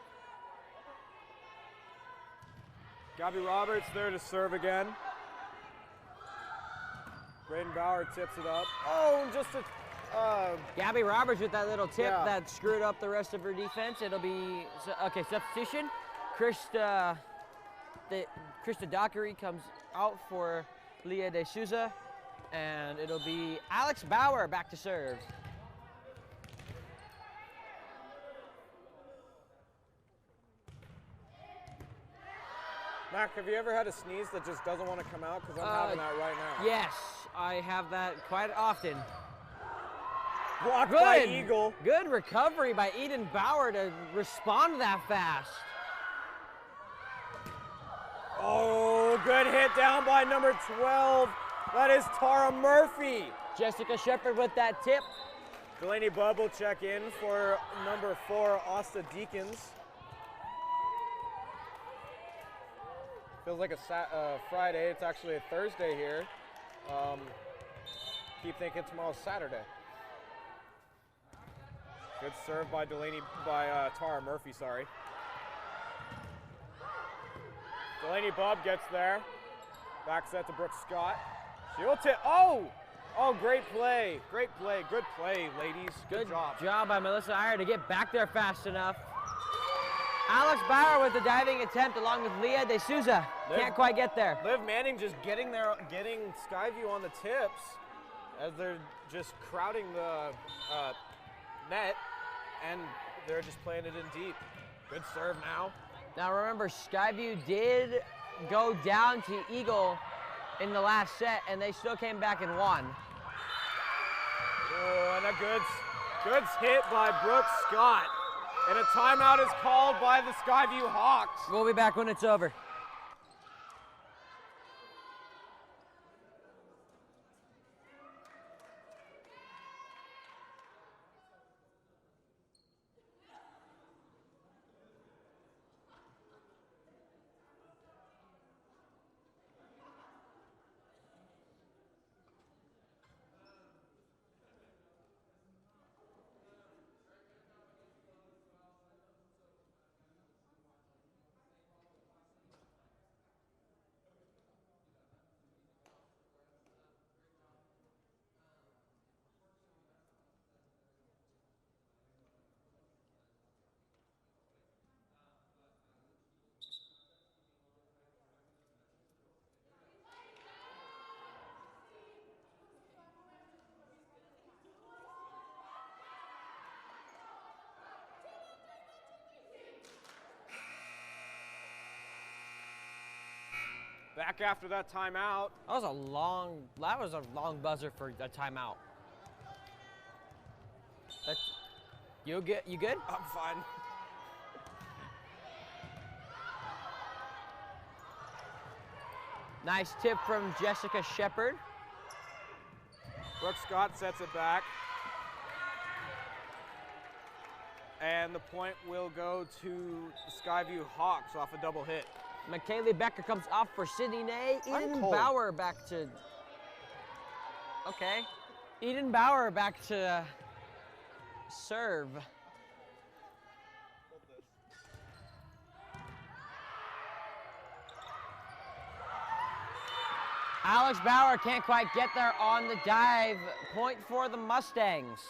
Gabby Roberts there to serve again. Braden Bauer tips it up. Oh, just a... Gabby Roberts with that little tip Yeah. that screwed up the rest of her defense. It'll be, okay, substitution. Krista Dockery comes out for Leah De Souza, and it'll be Alex Bauer back to serve. Mac, have you ever had a sneeze that just doesn't want to come out? Because I'm having that right now. Yes, I have that quite often. Blocked by Eagle. Good recovery by Eden Bauer to respond that fast. Oh, good hit down by number 12. That is Tara Murphy. Jessica Shepard with that tip. Delaney Bubb will check in for number 4, Asta Deacons. Feels like a Friday. It's actually a Thursday here. Keep thinking tomorrow's Saturday. Good serve by Tara Murphy, sorry. Delaney Bubb gets there. Back set to Brooke Scott. She'll tip. Oh! Oh, great play. Great play. Good play, ladies. Good job. Good job by Melissa Iyer to get back there fast enough. Alex Bauer with the diving attempt along with Leah De Souza. Can't quite get there. Liv Manning just getting there, getting Skyview on the tips as they're just crowding the net, and they're just playing it in deep. Good serve now. Now remember, Skyview did go down to Eagle in the last set, and they still came back and won. Oh, and a good hit by Brooke Scott. And a timeout is called by the Skyview Hawks. We'll be back when it's over. Back after that timeout. That was a long buzzer for a timeout. You good? I'm fine. Nice tip from Jessica Shepard. Brooke Scott sets it back. And the point will go to the Skyview Hawks off a double hit. McKaylee Becker comes off for Sydney Nay. Eden cold. Bauer back to... Okay. Eden Bauer back to serve. Alex Bauer can't quite get there on the dive. Point for the Mustangs.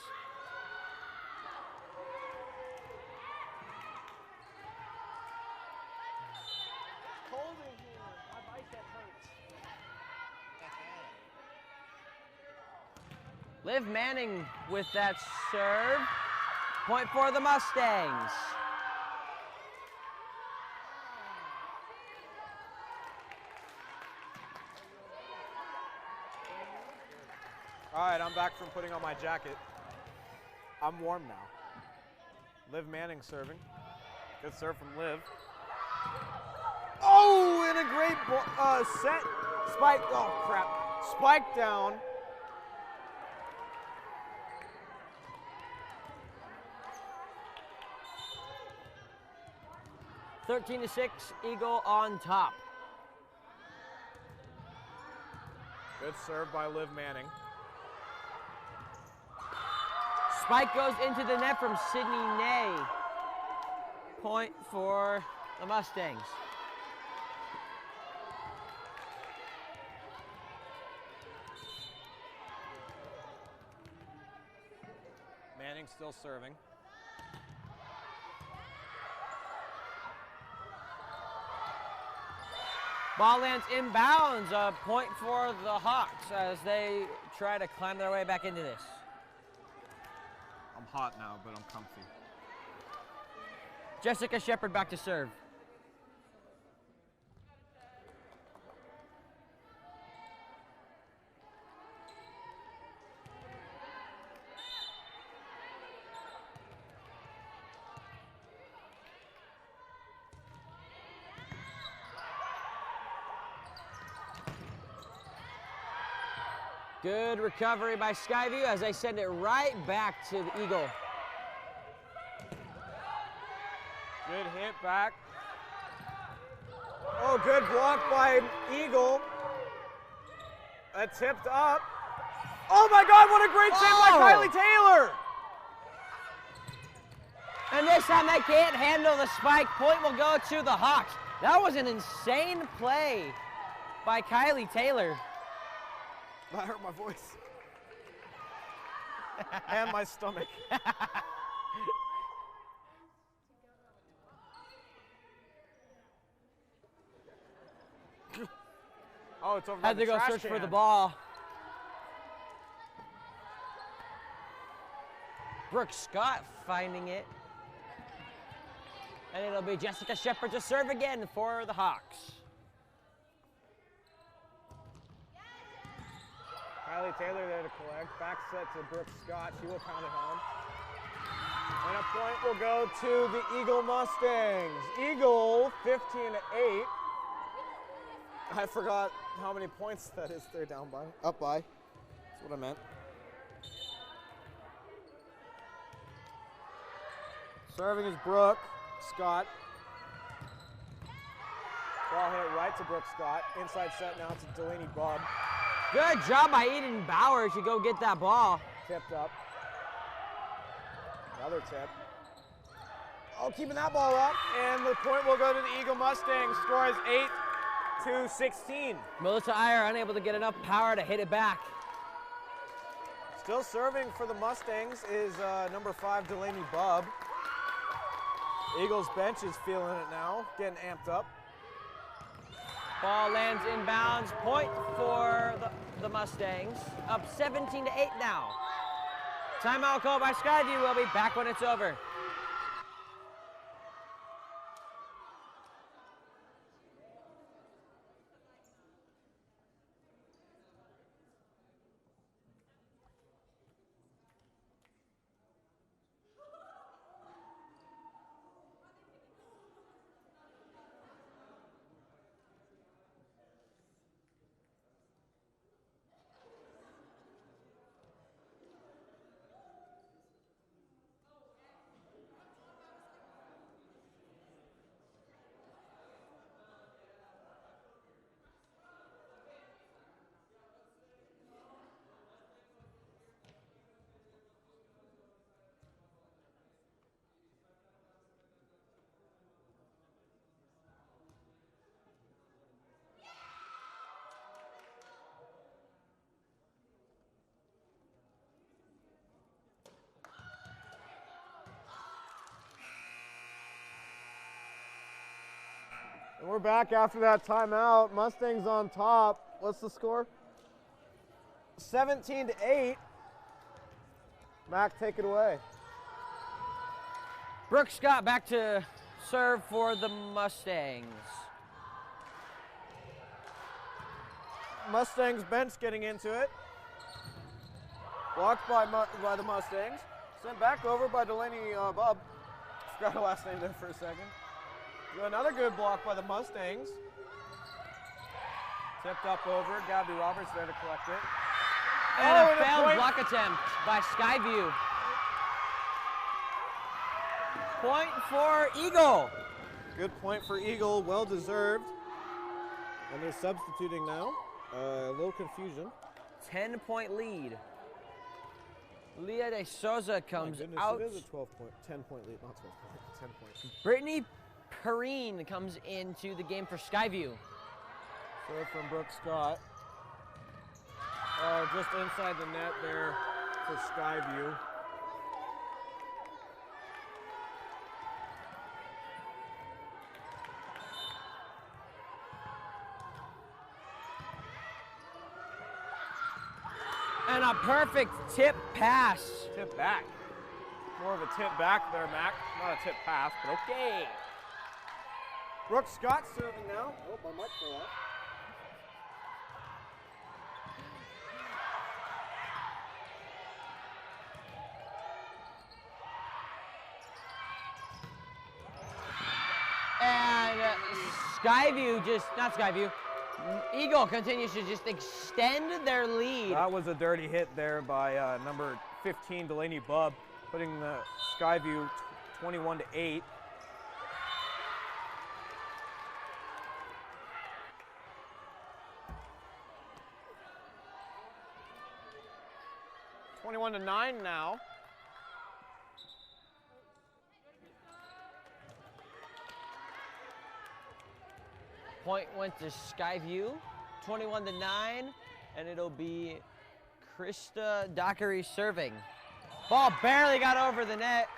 Liv Manning with that serve. Point for the Mustangs. All right, I'm back from putting on my jacket. I'm warm now. Liv Manning serving. Good serve from Liv. Oh, and a great set. Spike, oh crap. Spike down. (13-6), Eagle on top. Good serve by Liv Manning. Spike goes into the net from Sydney Ney. Point for the Mustangs. Manning still serving. Ball lands inbounds, a point for the Hawks as they try to climb their way back into this. I'm hot now, but I'm comfy. Jessica Shepard back to serve. Good recovery by Skyview as they send it right back to the Eagle. Good hit back. Oh, good block by Eagle. Tipped up. Oh my God, what a great save by Kylie Taylor! And this time they can't handle the spike. Point will go to the Hawks. That was an insane play by Kylie Taylor. That hurt my voice. And my stomach. Oh, it's over by Had the to go trash search for can. the ball. Brooke Scott finding it. And it'll be Jessica Shepard to serve again for the Hawks. Kylie Taylor there to collect. Back set to Brooke Scott. She will pound it home. And a point will go to the Eagle Mustangs. Eagle 15-8. I forgot how many points that is they're down by. Up by. That's what I meant. Serving is Brooke Scott. Ball hit right to Brooke Scott. Inside set now to Delaney Bob. Good job by Eden Bauer to go get that ball. Tipped up. Another tip. Oh, keeping that ball up. And the point will go to the Eagle Mustangs. Score is 8-16. Melissa Iyer unable to get enough power to hit it back. Still serving for the Mustangs is number 5, Delaney Bubb. Eagles bench is feeling it now, getting amped up. Ball lands inbounds. Point for the Mustangs. Up 17-8 now. Timeout call by Skyview. We'll be back when it's over. And we're back after that timeout. Mustangs on top. What's the score? 17-8. Mac, take it away. Brooke Scott back to serve for the Mustangs. Mustangs bench getting into it. Blocked by the Mustangs. Sent back over by Delaney Bubb. Forgot her last name there for a second. Another good block by the Mustangs. Tipped up over. Gabby Roberts there to collect it. And a failed block attempt by Skyview. Point for Eagle. Good point for Eagle. Well deserved. And they're substituting now. A little confusion. 10-point lead. Leah de Souza comes My goodness, out. It is a 10-point lead, not 12 point, 10 point. Brittany Perrine comes into the game for Skyview. Serve from Brooke Scott. Oh, just inside the net there for Skyview. And a perfect tip pass. Tip back. More of a tip back there, Mac. Not a tip pass, but okay. Brooke Scott serving now. Oh, my mic fell off. And Skyview not Skyview, Eagle continues to just extend their lead. That was a dirty hit there by number 15, Delaney Bubb, putting the Skyview 21-8. (21-9) now. Point went to Skyview, 21-9, and it'll be Krista Dockery serving. Ball barely got over the net.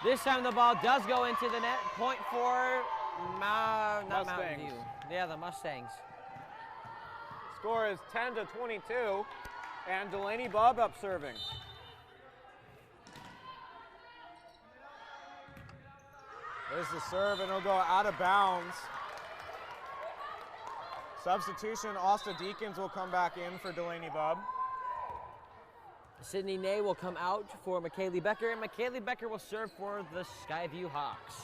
This time the ball does go into the net. Point for not Mountain Mustangs. View. Yeah, the Mustangs. Score is 10-22, and Delaney Bubb up serving. There's the serve, and it'll go out of bounds. Substitution, Asta Deacons will come back in for Delaney Bubb. Sydney Ney will come out for McKaylee Becker, and McKaylee Becker will serve for the Skyview Hawks.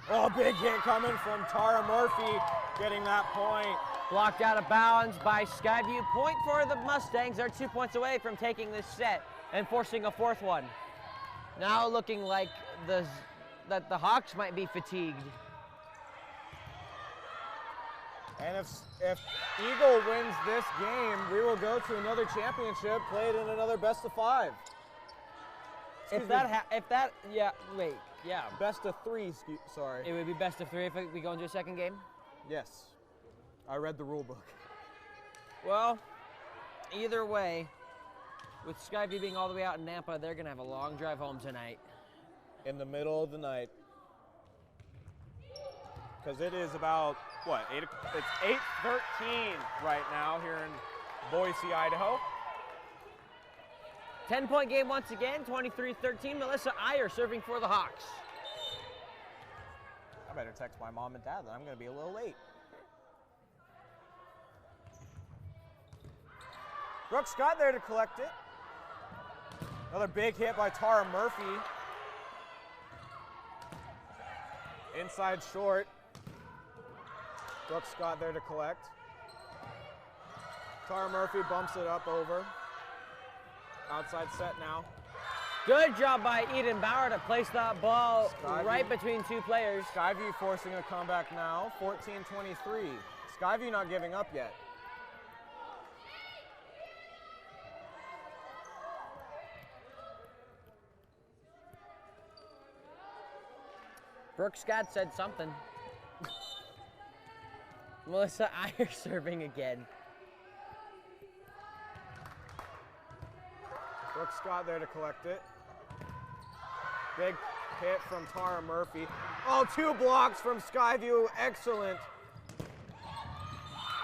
Oh, big hit coming from Tara Murphy, getting that point. Blocked out of bounds by Skyview. Point for the Mustangs. They're 2 points away from taking this set and forcing a fourth one. Now looking like that the Hawks might be fatigued. And if Eagle wins this game, we will go to another championship played in another best of 5. Best of 3, sorry. It would be best of 3 if we go into a second game? Yes, I read the rule book. Well, either way, with Skyview being all the way out in Nampa, they're gonna have a long drive home tonight. In the middle of the night. Because it is about, what, it's 8:13 right now here in Boise, Idaho. 10-point game once again, 23-13. Melissa Iyer serving for the Hawks. I better text my mom and dad that I'm going to be a little late. Brooke Scott there to collect it. Another big hit by Tara Murphy. Inside short. Brooke Scott there to collect. Tara Murphy bumps it up over. Outside set now. Good job by Eden Bauer to place that ball Skyview. right between two players. Skyview forcing a comeback now, 14-23. Skyview not giving up yet. Brooke Scott said something. Melissa Iyer serving again. Brooke Scott there to collect it. Big hit from Tara Murphy. Oh, 2 blocks from Skyview, excellent.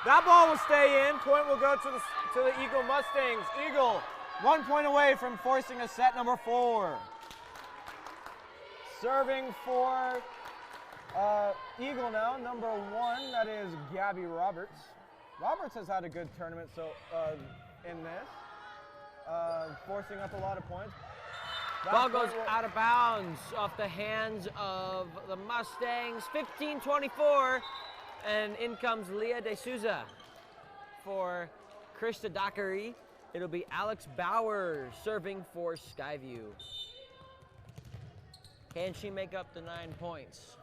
That ball will stay in. Point will go to the Eagle Mustangs. Eagle, 1 point away from forcing a set number 4. Serving for Eagle now, number 1, that is Gabby Roberts. Roberts has had a good tournament in this, forcing up a lot of points. Ball goes out of bounds off the hands of the Mustangs. 15-24, and in comes Leah De Souza for Krista Dockery. It'll be Alex Bauer serving for Skyview. Can she make up the 9 points?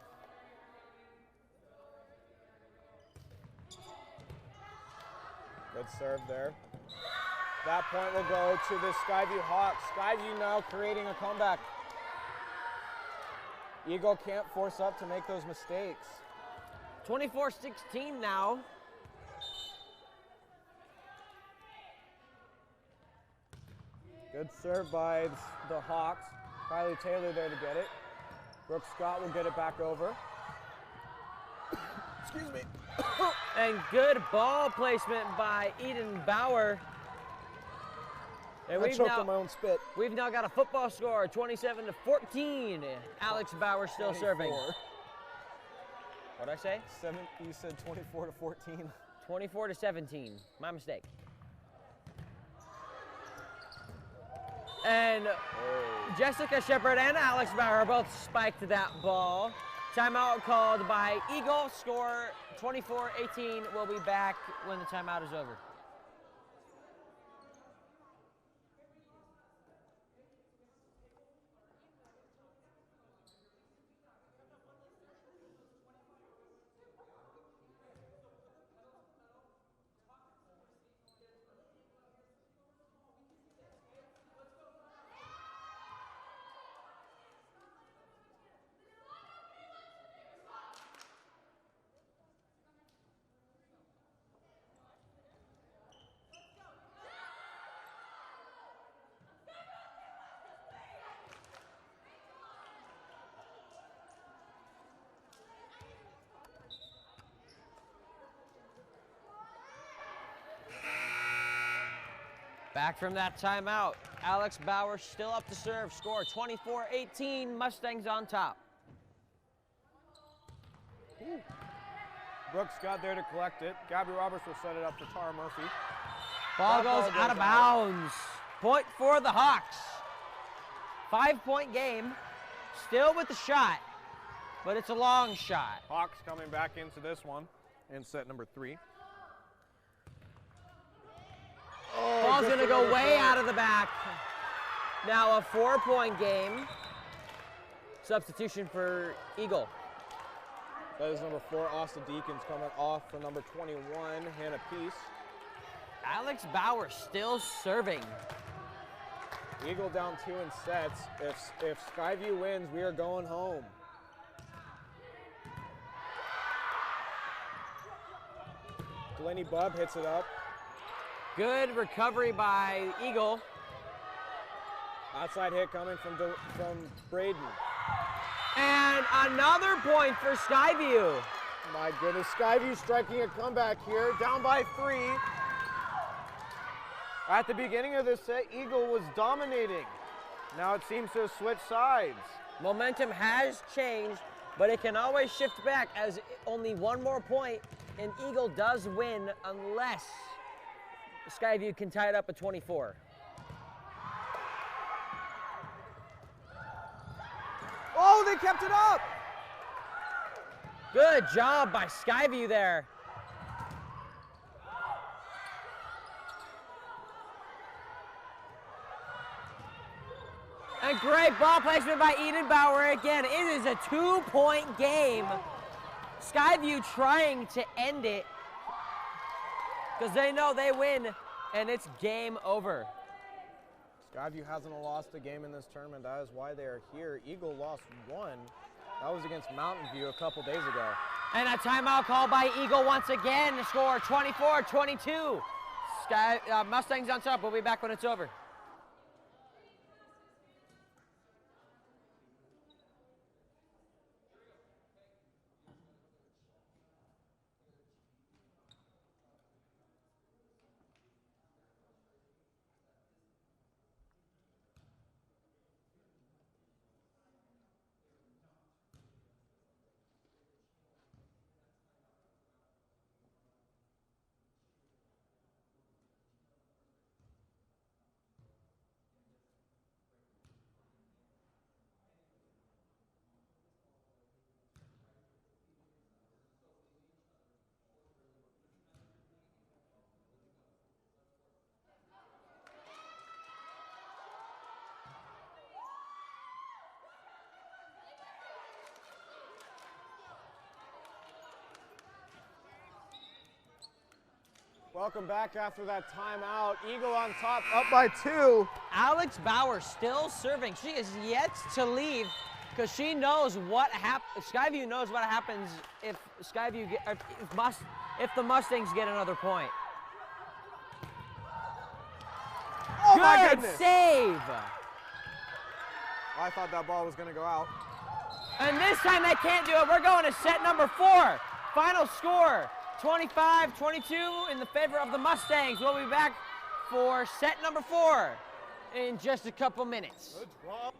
Good serve there. That point will go to the Skyview Hawks. Skyview now creating a comeback. Eagle can't force up to make those mistakes. 24-16 now. Good serve by the Hawks. Kylie Taylor there to get it. Brooke Scott will get it back over. Excuse me. And good ball placement by Eden Bauer. And I choked on my own spit. we've now got a football score, 27-14. Alex Bauer still 24. serving. What'd I say? You said 24-14. 24-17. My mistake. And Jessica Shepard and Alex Bauer both spiked that ball. Timeout called by Eagle. Score 24-18. We'll be back when the timeout is over. Back from that timeout. Alex Bauer still up to serve. Score 24-18. Mustangs on top. Brooke Scott there to collect it. Gabby Roberts will set it up for Tara Murphy. Ball goes out of bounds. Point for the Hawks. 5-point game. Still with the shot, but it's a long shot. Hawks coming back into this one in set number 3. Ball's gonna go way out of the back. Now a 4-point game. Substitution for Eagle. That is number 4, Austin Deacons, coming off for number 21, Hannah Peace. Alex Bauer still serving. Eagle down 2 in sets. If Skyview wins, we are going home. Delaney Bubb hits it up. Good recovery by Eagle. Outside hit coming from Braden. And another point for Skyview. My goodness, Skyview striking a comeback here, down by 3. At the beginning of this set, Eagle was dominating. Now it seems to have switched sides. Momentum has changed, but it can always shift back as only one more point, and Eagle does win unless Skyview can tie it up at 24. Oh, they kept it up! Good job by Skyview there. And great ball placement by Eden Bauer again. It is a 2-point game. Skyview trying to end it because they know they win and it's game over. Skyview hasn't lost a game in this tournament. That is why they are here. Eagle lost 1. That was against Mountain View a couple days ago. And a timeout call by Eagle once again to score 24-22. Mustangs on top. We'll be back when it's over. Welcome back after that timeout. Eagle on top, up by 2. Alex Bauer still serving. She is yet to leave because she knows what happens. Skyview knows what happens if Skyview if the Mustangs get another point. Oh Good my goodness! save. I thought that ball was going to go out. And this time they can't do it. We're going to set number 4. Final score, 25-22 in the favor of the Mustangs. We'll be back for set number 4 in just a couple minutes. Good draw.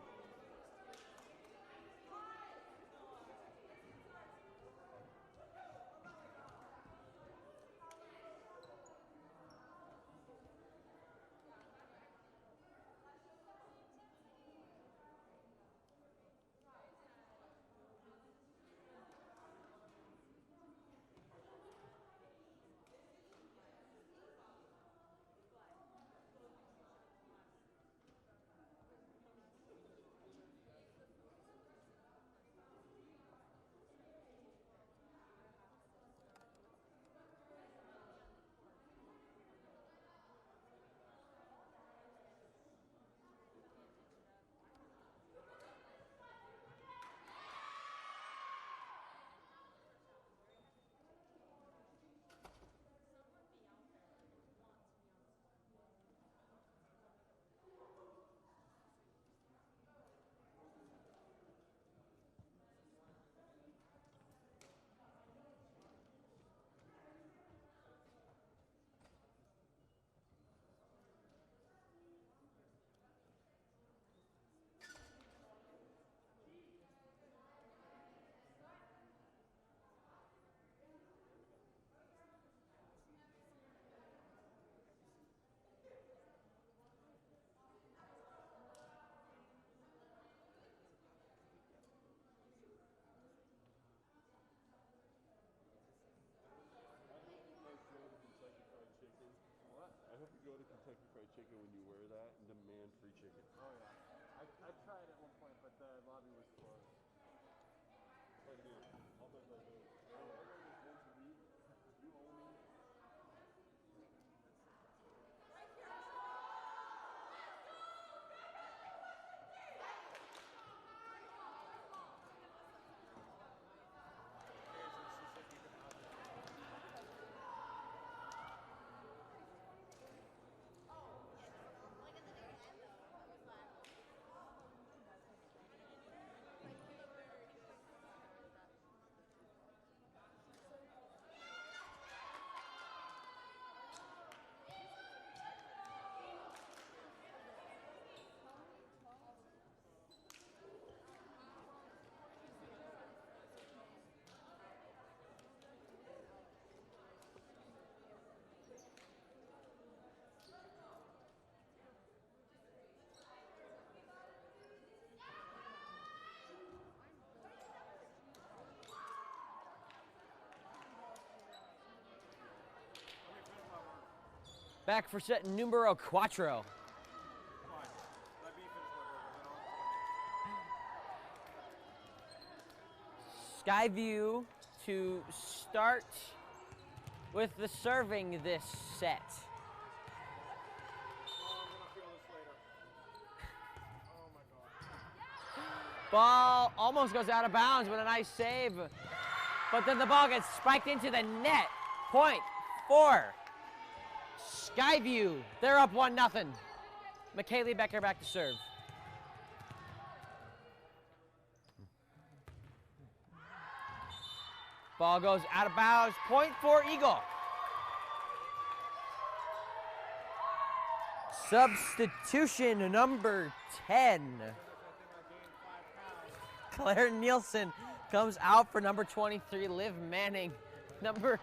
I hope you go to Kentucky Fried Chicken when you wear that and demand free chicken. Oh yeah. I tried at one point, but the lobby was closed. But dude, I'll bet they'll do it. I wear this once a week. You owe me. Back for set numero 4. Skyview to start with the serving this set. Ball almost goes out of bounds with a nice save, but then the ball gets spiked into the net. Point for Skyview. They're up 1-0. McKaylee Becker back to serve. Ball goes out of bounds. Point for Eagle. Substitution number 10. Claire Nielsen comes out for number 23, Liv Manning. Number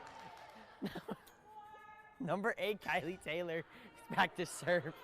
8, Kylie Taylor is back to serve.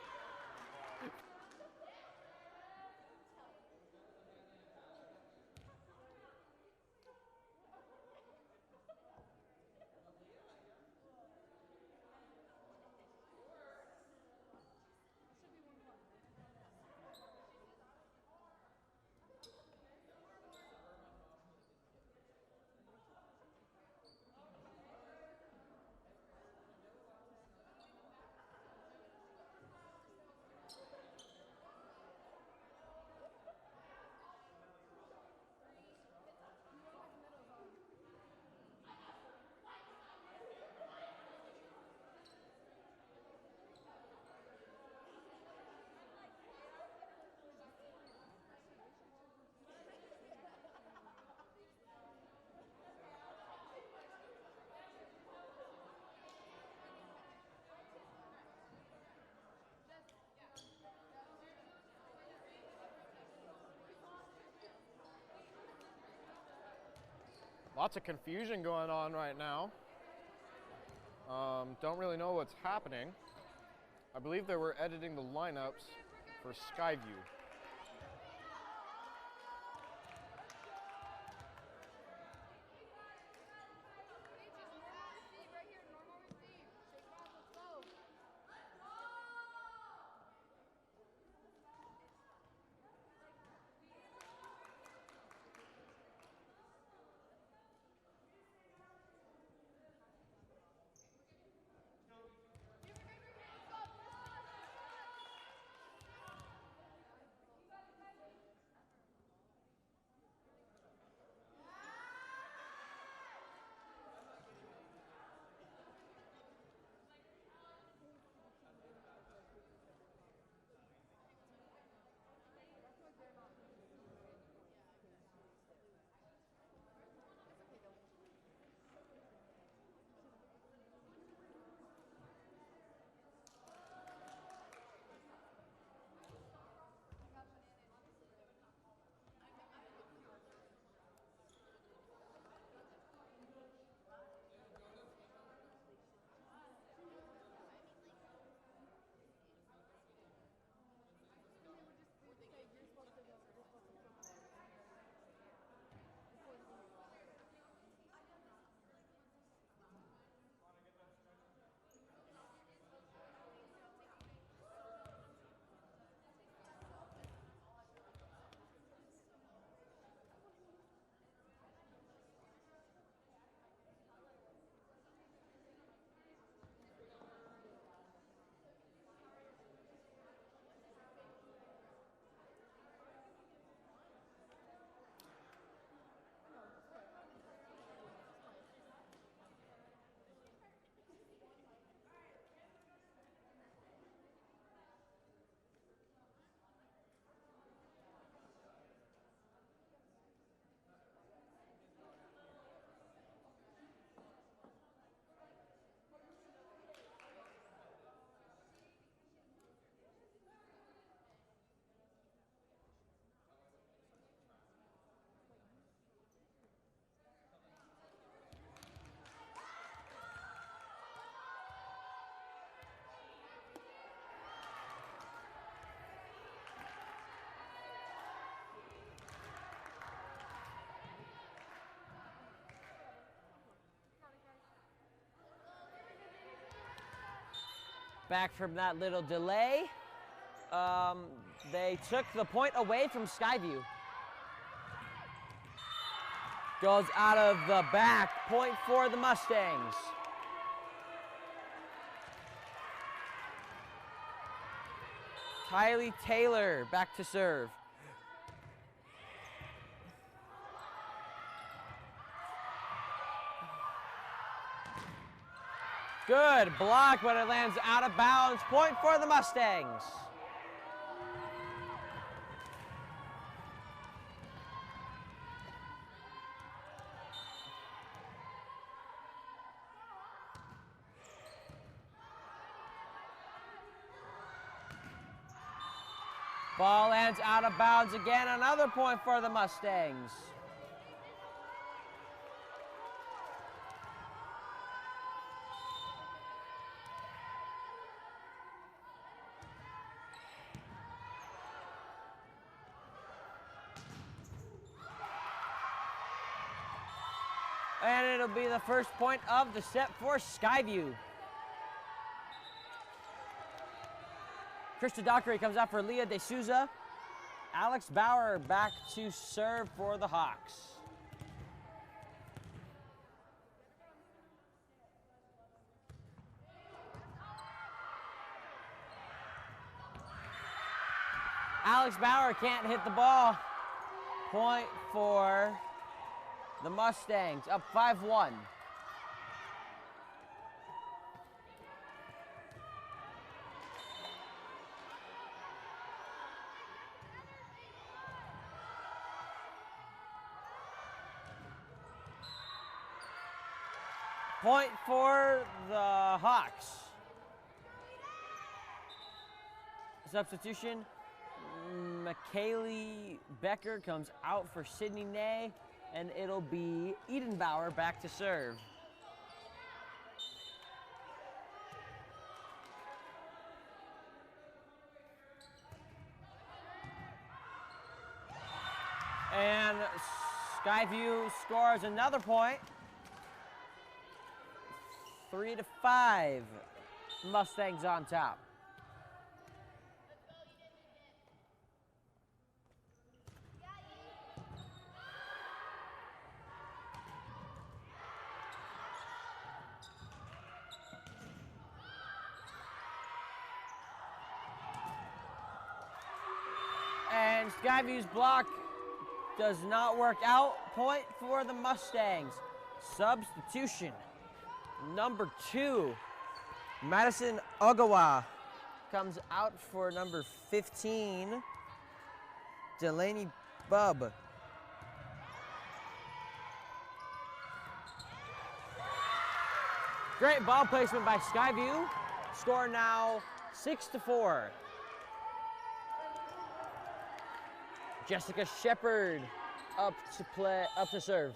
Lots of confusion going on right now. Don't really know what's happening. I believe they were editing the lineups for Skyview. Back from that little delay. They took the point away from Skyview. Goes out of the back, point for the Mustangs. Kylie Taylor back to serve. Good block, but it lands out of bounds. Point for the Mustangs. Ball lands out of bounds again. Another point for the Mustangs. And it'll be the first point of the set for Skyview. Krista Dockery comes out for Leah D'Souza. Alex Bauer back to serve for the Hawks. Alex Bauer can't hit the ball. Point for the Mustangs, up 5-1. Point for the Hawks. Substitution, McKaylee Becker comes out for Sydney Ney. and it'll be Edenbauer back to serve. And Skyview scores another point. 3-5. Mustangs on top. And Skyview's block does not work out. Point for the Mustangs. Substitution. Number 2, Madison Ogawa comes out for number 15, Delaney Bubb. Great ball placement by Skyview. Score now 6-4. Jessica Shepard up to serve.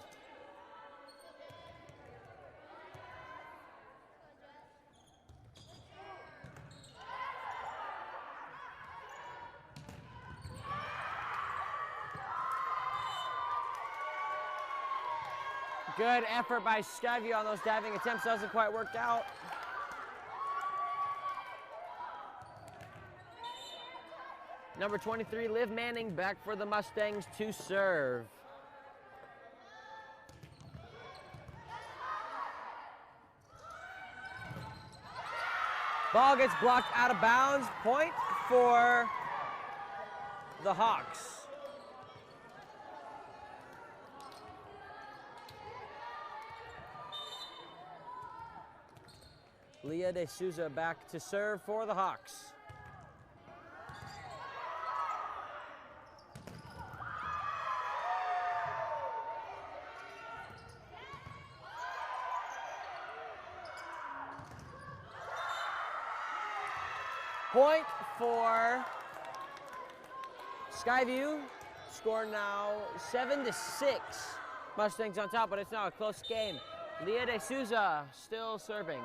Good effort by Skyview on those diving attempts. Doesn't quite work out. Number 23, Liv Manning, back for the Mustangs to serve. Ball gets blocked out of bounds. Point for the Hawks. Leah De Souza back to serve for the Hawks. Point for Skyview. Score now 7-6. Mustangs on top, but it's now a close game. Leah De Souza still serving.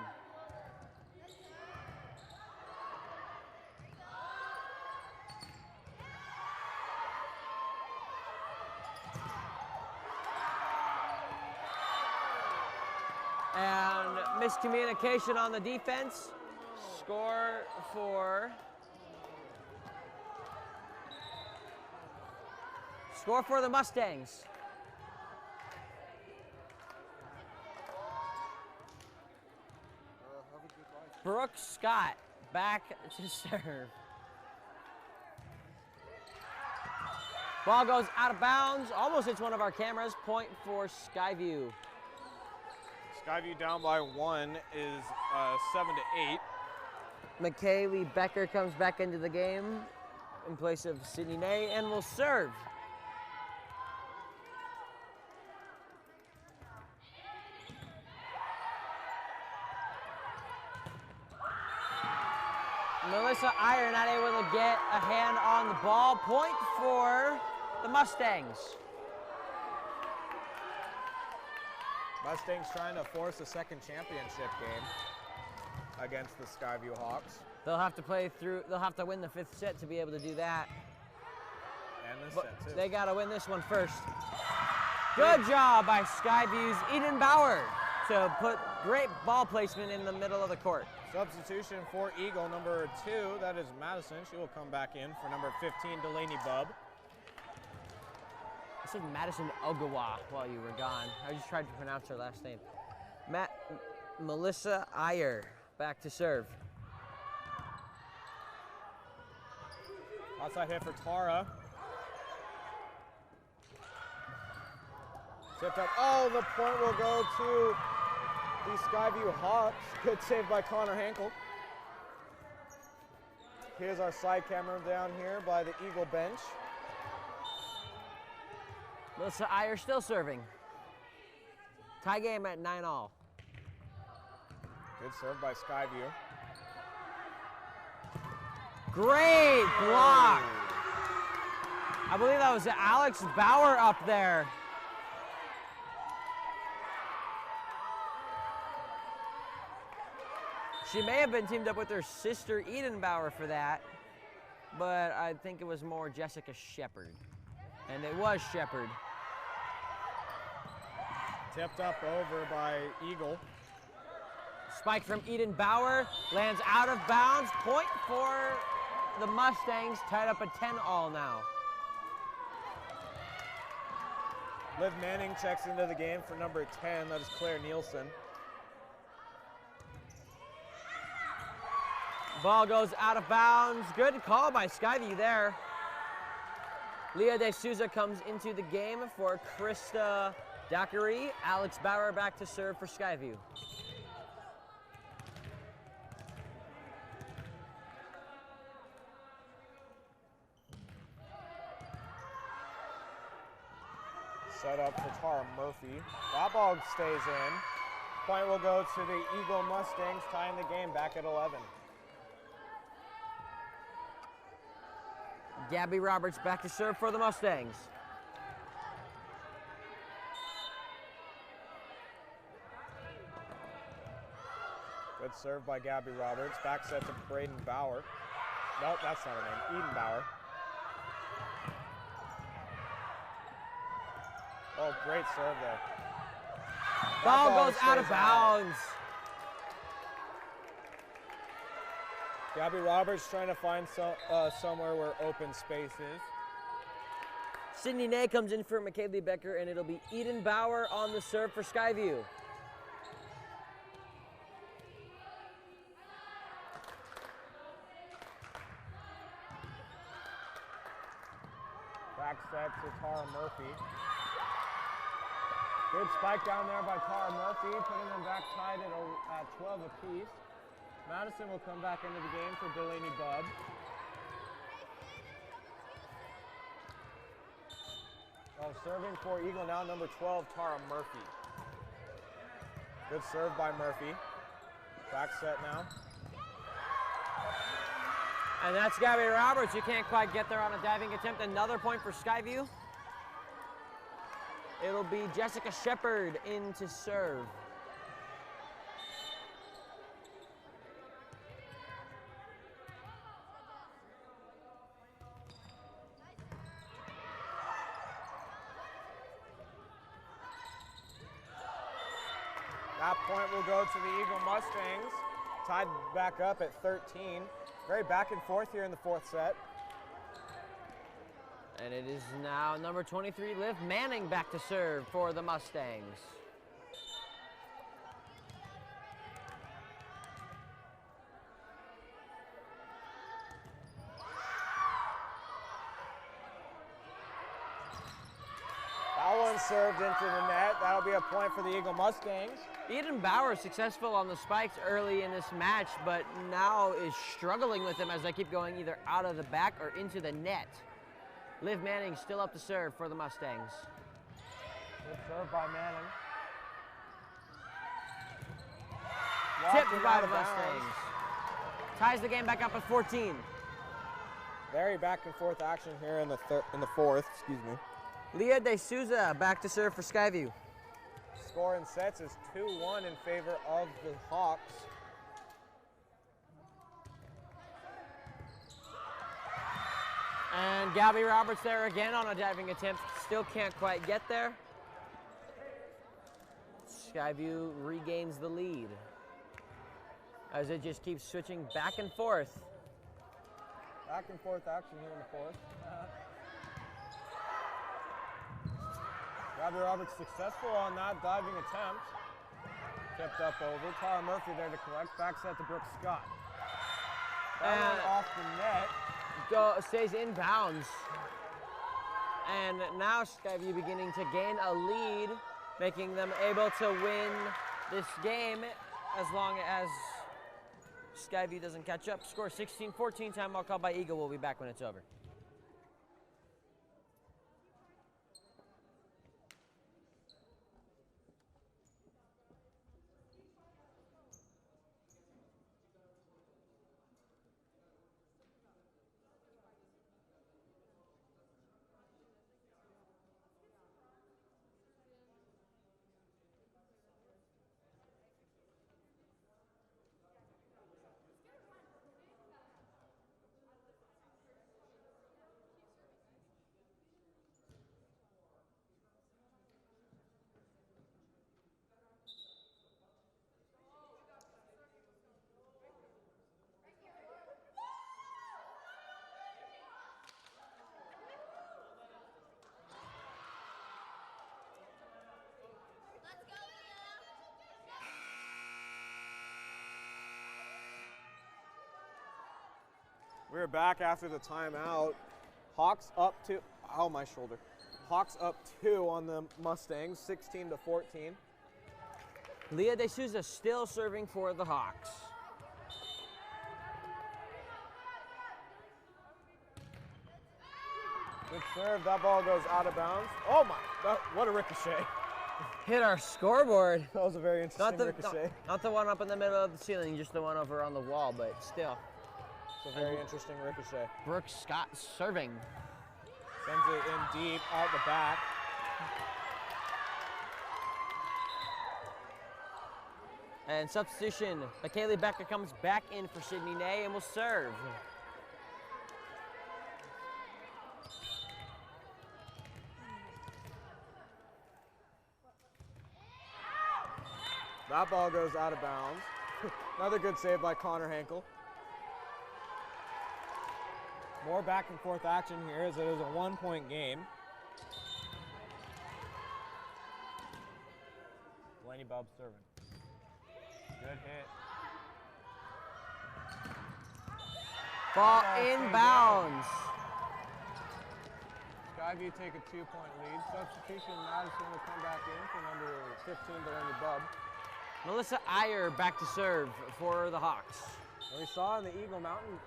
And miscommunication on the defense. Score for the Mustangs. Brooke Scott back to serve. Ball goes out of bounds, almost hits one of our cameras. Point for Skyview. Skyview down by 1 is 7-8. McKaylee Becker comes back into the game in place of Sydney Nay and will serve. Melissa Iyer not able to get a hand on the ball. Point for the Mustangs. Mustangs trying to force a second championship game against the Skyview Hawks. They'll have to win the 5th set to be able to do that. And this But set too. they got to win this one first. Good job by Skyview's Edenbauer to put great ball placement in the middle of the court. Substitution for Eagle, number 2, that is Madison. She will come back in for number 15, Delaney Bubb. I said Madison Ogawa while you were gone. I just tried to pronounce her last name. Melissa Iyer back to serve. Outside hit for Tara. Tipped up. Oh, the point will go to the Skyview Hawks. Good save by Connor Hankel. Here's our side camera down here by the Eagle bench. Melissa Iyer still serving. Tie game at 9-all. Good serve by Skyview. Great block. I believe that was Alex Bauer up there. She may have been teamed up with her sister Eden Bauer for that, but I think it was more Jessica Shepard. And it was Shepard. Tipped up over by Eagle. Spike from Eden Bauer, lands out of bounds. Point for the Mustangs, tied up at 10-all now. Liv Manning checks into the game for number 10. That is Claire Nielsen. Ball goes out of bounds. Good call by Skyview there. Leah De Souza comes into the game for Krista Dockery. Alex Bauer back to serve for Skyview. Set up for Tara Murphy. That ball stays in. Point will go to the Eagle Mustangs, tying the game back at 11. Gabby Roberts back to serve for the Mustangs. Good serve by Gabby Roberts. Back set to Braden Bauer. Nope, that's not her name. Eden Bauer. Oh, great serve there. Ball That goes out of stays bounds. Gabby Roberts trying to find somewhere where open space is. Sydney Nay comes in for McKaylee Becker, and it'll be Eden Bauer on the serve for Skyview. Back set to Tara Murphy. Good spike down there by Tara Murphy, putting them back tied at 12 apiece. Madison will come back into the game for Delaney Bubb. Oh, serving for Eagle now, number 12, Tara Murphy. Good serve by Murphy. Back set now. And that's Gabby Roberts. You can't quite get there on a diving attempt. Another point for Skyview. It'll be Jessica Shepard in to serve. That point will go to the Eagle Mustangs, tied back up at 13. Very back and forth here in the fourth set. And it is now number 23, Liv Manning, back to serve for the Mustangs. That one served into the net. That'll be a point for the Eagle Mustangs. Eden Bauer successful on the spikes early in this match, but now is struggling with them as they keep going either out of the back or into the net. Liv Manning still up to serve for the Mustangs. Good serve by Manning. Tipped by the Mustangs. Ties the game back up at 14. Very back and forth action here in the fourth. Excuse me. Leah De Souza back to serve for Skyview. Score in sets is 2-1 in favor of the Hawks. And Gabby Roberts there again on a diving attempt. Still can't quite get there. Skyview regains the lead as it just keeps switching back and forth. Back and forth action here in the fourth. Gabby Roberts successful on that diving attempt. Tipped up over. Tara Murphy there to collect. Back set to Brooke Scott. That one off the net. Stays in bounds. And now Skyview beginning to gain a lead, making them able to win this game as long as Skyview doesn't catch up. Score 16-14, timeout called by Eagle. We'll be back when it's over. We're back after the timeout. Hawks up 2. Oh, my shoulder. Hawks up 2 on the Mustangs, 16-14. Leah De Souza still serving for the Hawks. Good serve. That ball goes out of bounds. Oh my! What a ricochet! Hit our scoreboard. That was a very interesting ricochet. Not the one up in the middle of the ceiling, just the one over on the wall, but still. It's a very interesting ricochet. Brooke Scott serving. Sends it in deep, out the back. And substitution, McKaylee Becker comes back in for Sydney Ney and will serve. That ball goes out of bounds. Another good save by Connor Hankel. More back and forth action here as it is a 1-point game. Delaney Bubb serving. Good hit. Ball inbounds. Skyview take a 2-point lead. Substitution, Madison will come back in for number 15, Delaney Bubb. Melissa Iyer back to serve for the Hawks. And we saw in the Eagle Mountain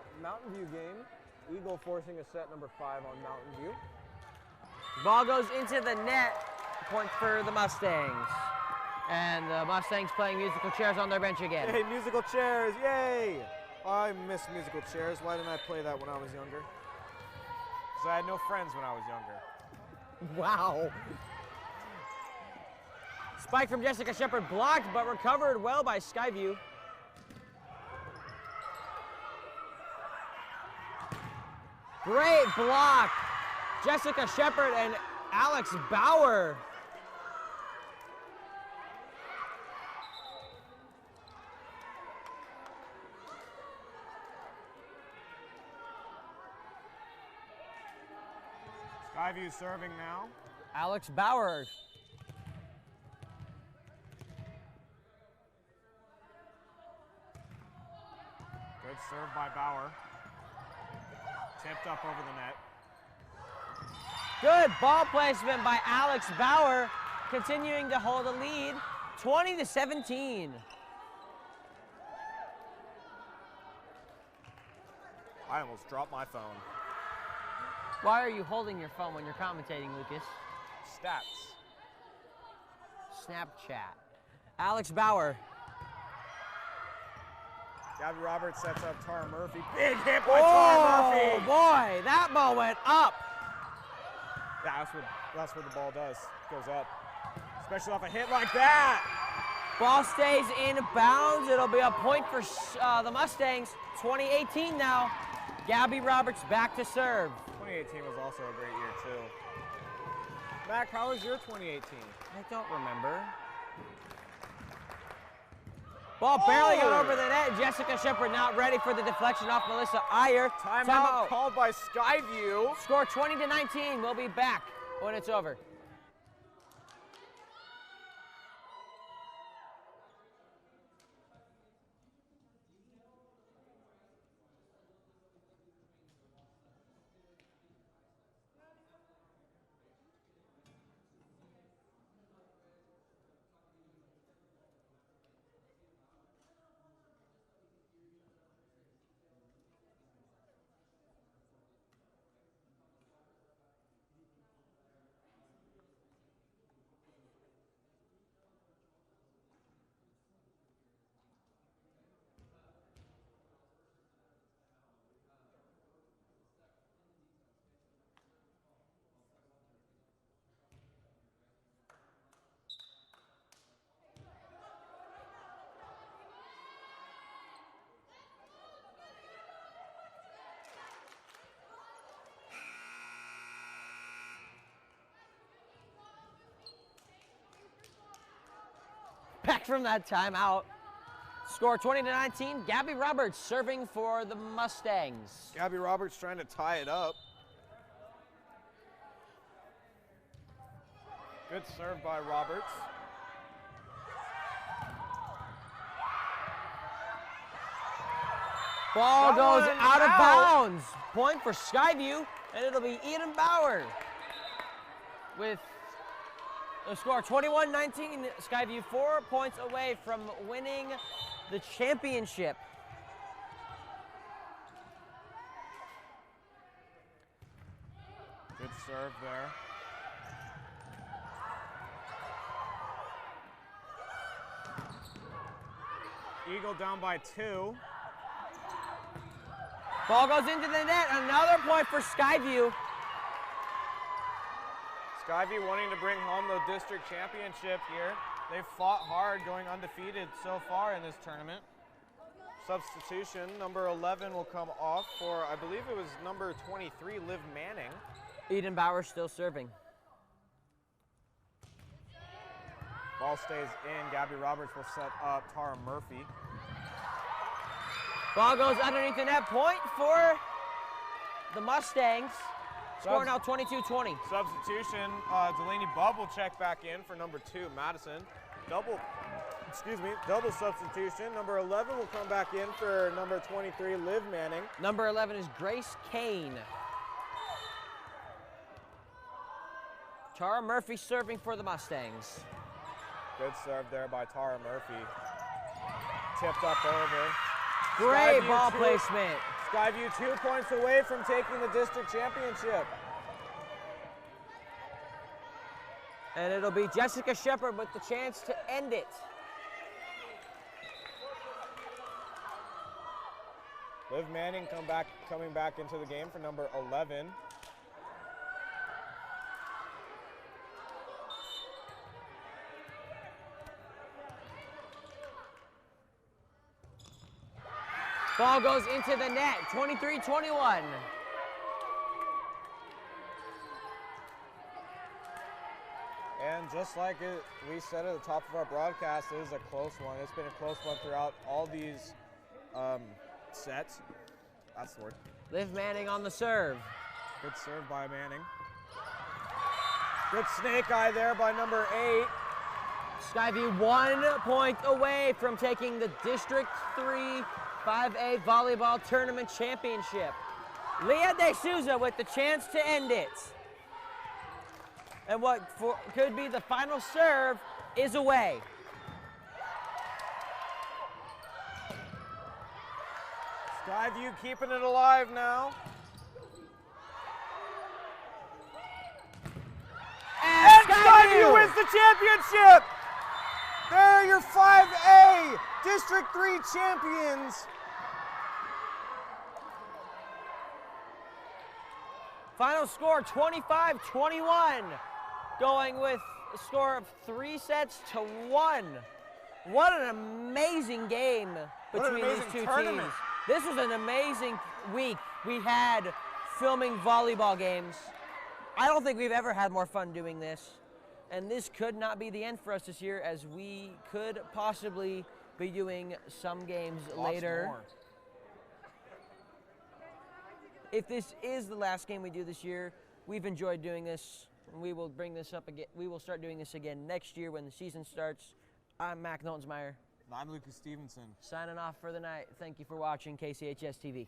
View game, Eagle forcing a set number 5 on Mountain View. Ball goes into the net. Point for the Mustangs. And the Mustangs playing musical chairs on their bench again. Hey, musical chairs, yay! I miss musical chairs. Why didn't I play that when I was younger? Because I had no friends when I was younger. Wow. Spike from Jessica Shepard blocked, but recovered well by Skyview. Great block. Jessica Shepard and Alex Bauer. Skyview serving now. Alex Bauer. Good serve by Bauer. Tipped up over the net. Good ball placement by Alex Bauer, continuing to hold a lead, 20-17. I almost dropped my phone. Why are you holding your phone when you're commentating, Lucas? Stats. Snapchat. Alex Bauer. Gabby Roberts sets up Tara Murphy. Big hit by Tara Murphy. Oh boy, that ball went up. Yeah, that's what the ball does. Goes up. Especially off a hit like that. Ball stays in bounds. It'll be a point for the Mustangs. 2018 now. Gabby Roberts back to serve. 2018 was also a great year too. Mac, how was your 2018? I don't remember. Ball barely got over the net. Jessica Shepard not ready for the deflection off Melissa Iyer. Timeout called by Skyview. Score 20-19. We'll be back when it's over. Back from that timeout. Score 20-19. Gabby Roberts serving for the Mustangs. Gabby Roberts trying to tie it up. Good serve by Roberts. Ball That goes one out of out. bounds. Point for Skyview, and it'll be Eden Bauer with the score 21-19. Skyview 4 points away from winning the championship. Good serve there. Eagle down by 2. Ball goes into the net. Another point for Skyview. Skyview wanting to bring home the district championship here. They've fought hard going undefeated so far in this tournament. Substitution, number 11 will come off for, I believe it was number 23, Liv Manning. Eden Bauer still serving. Ball stays in. Gabby Roberts will set up Tara Murphy. Ball goes underneath the net. Point for the Mustangs. Score now 22-20. Substitution, Delaney Bubb will check back in for number 2, Madison. Double substitution. Number 11 will come back in for number 23, Liv Manning. Number 11 is Grace Kane. Tara Murphy serving for the Mustangs. Good serve there by Tara Murphy. Tipped up over. Great Skyview ball 2 placement. Skyview 2 points away from taking the district championship. And it'll be Jessica Shepard with the chance to end it. Liv Manning coming back into the game for number 11. Ball goes into the net, 23-21. And just like we said at the top of our broadcast, it is a close one. It's been a close one throughout all these sets. That's the word. Liv Manning on the serve. Good serve by Manning. Good snake eye there by number 8. Skyview 1 point away from taking the District 3 5A Volleyball Tournament Championship. Leah De Souza with the chance to end it. And what could be the final serve is away. Skyview keeping it alive now. And Skyview wins the championship! They're your 5A District 3 champions. Final score 25-21, going with a score of 3 sets to 1. What an amazing game between these two teams. This was an amazing week we had filming volleyball games. I don't think we've ever had more fun doing this. And this could not be the end for us this year, as we could possibly be doing some games later. More. If this is the last game we do this year, we've enjoyed doing this. We will bring this up again. We will start doing this again next year when the season starts. I'm Mac Noltensmeyer. I'm Lucas Stevenson. Signing off for the night. Thank you for watching KCHS TV.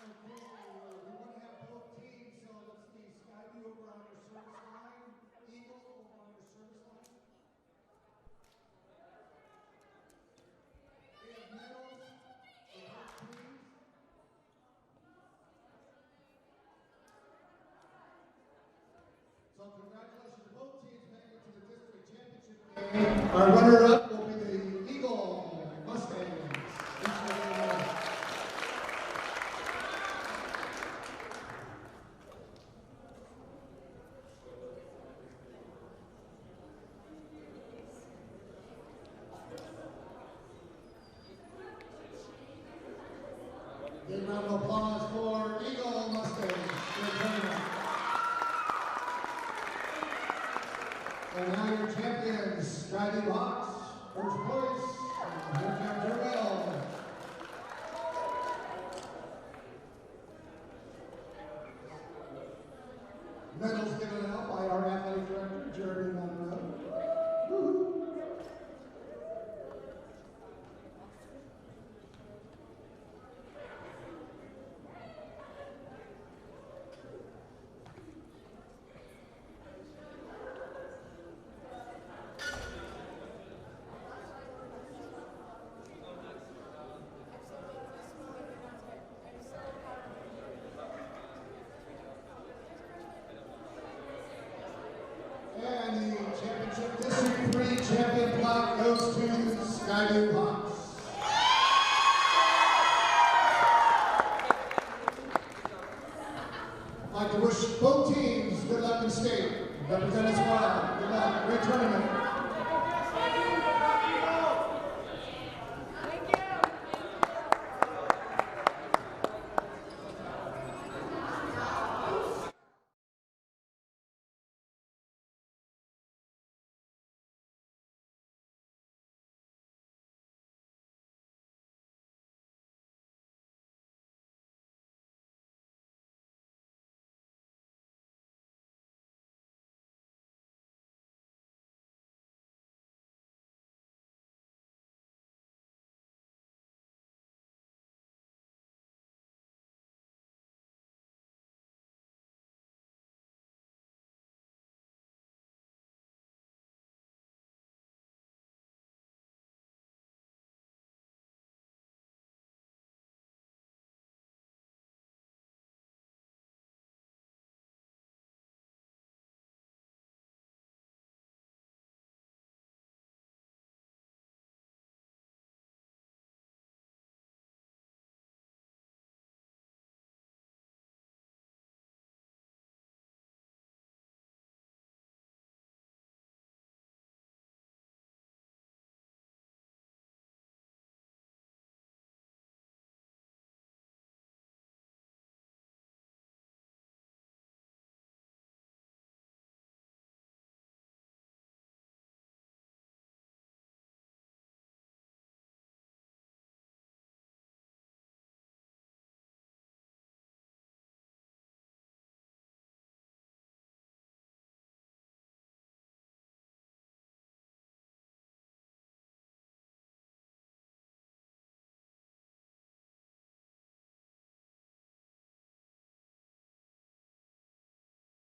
Okay, we want to have both teams, so let's see Skyview over on your service line, Eagle over on your service line. We have medals for both teams. So congratulations to both teams making it to the district championship game. Our runner-up will be the Eagle Mustangs. Medals given out by our athletic director, Jeremy Monroe. Woo-hoo. And the championship District 3 champion block goes to Skyview Hawks. I'd like to wish both teams good luck in state. Represent us well. Good luck. Great tournament.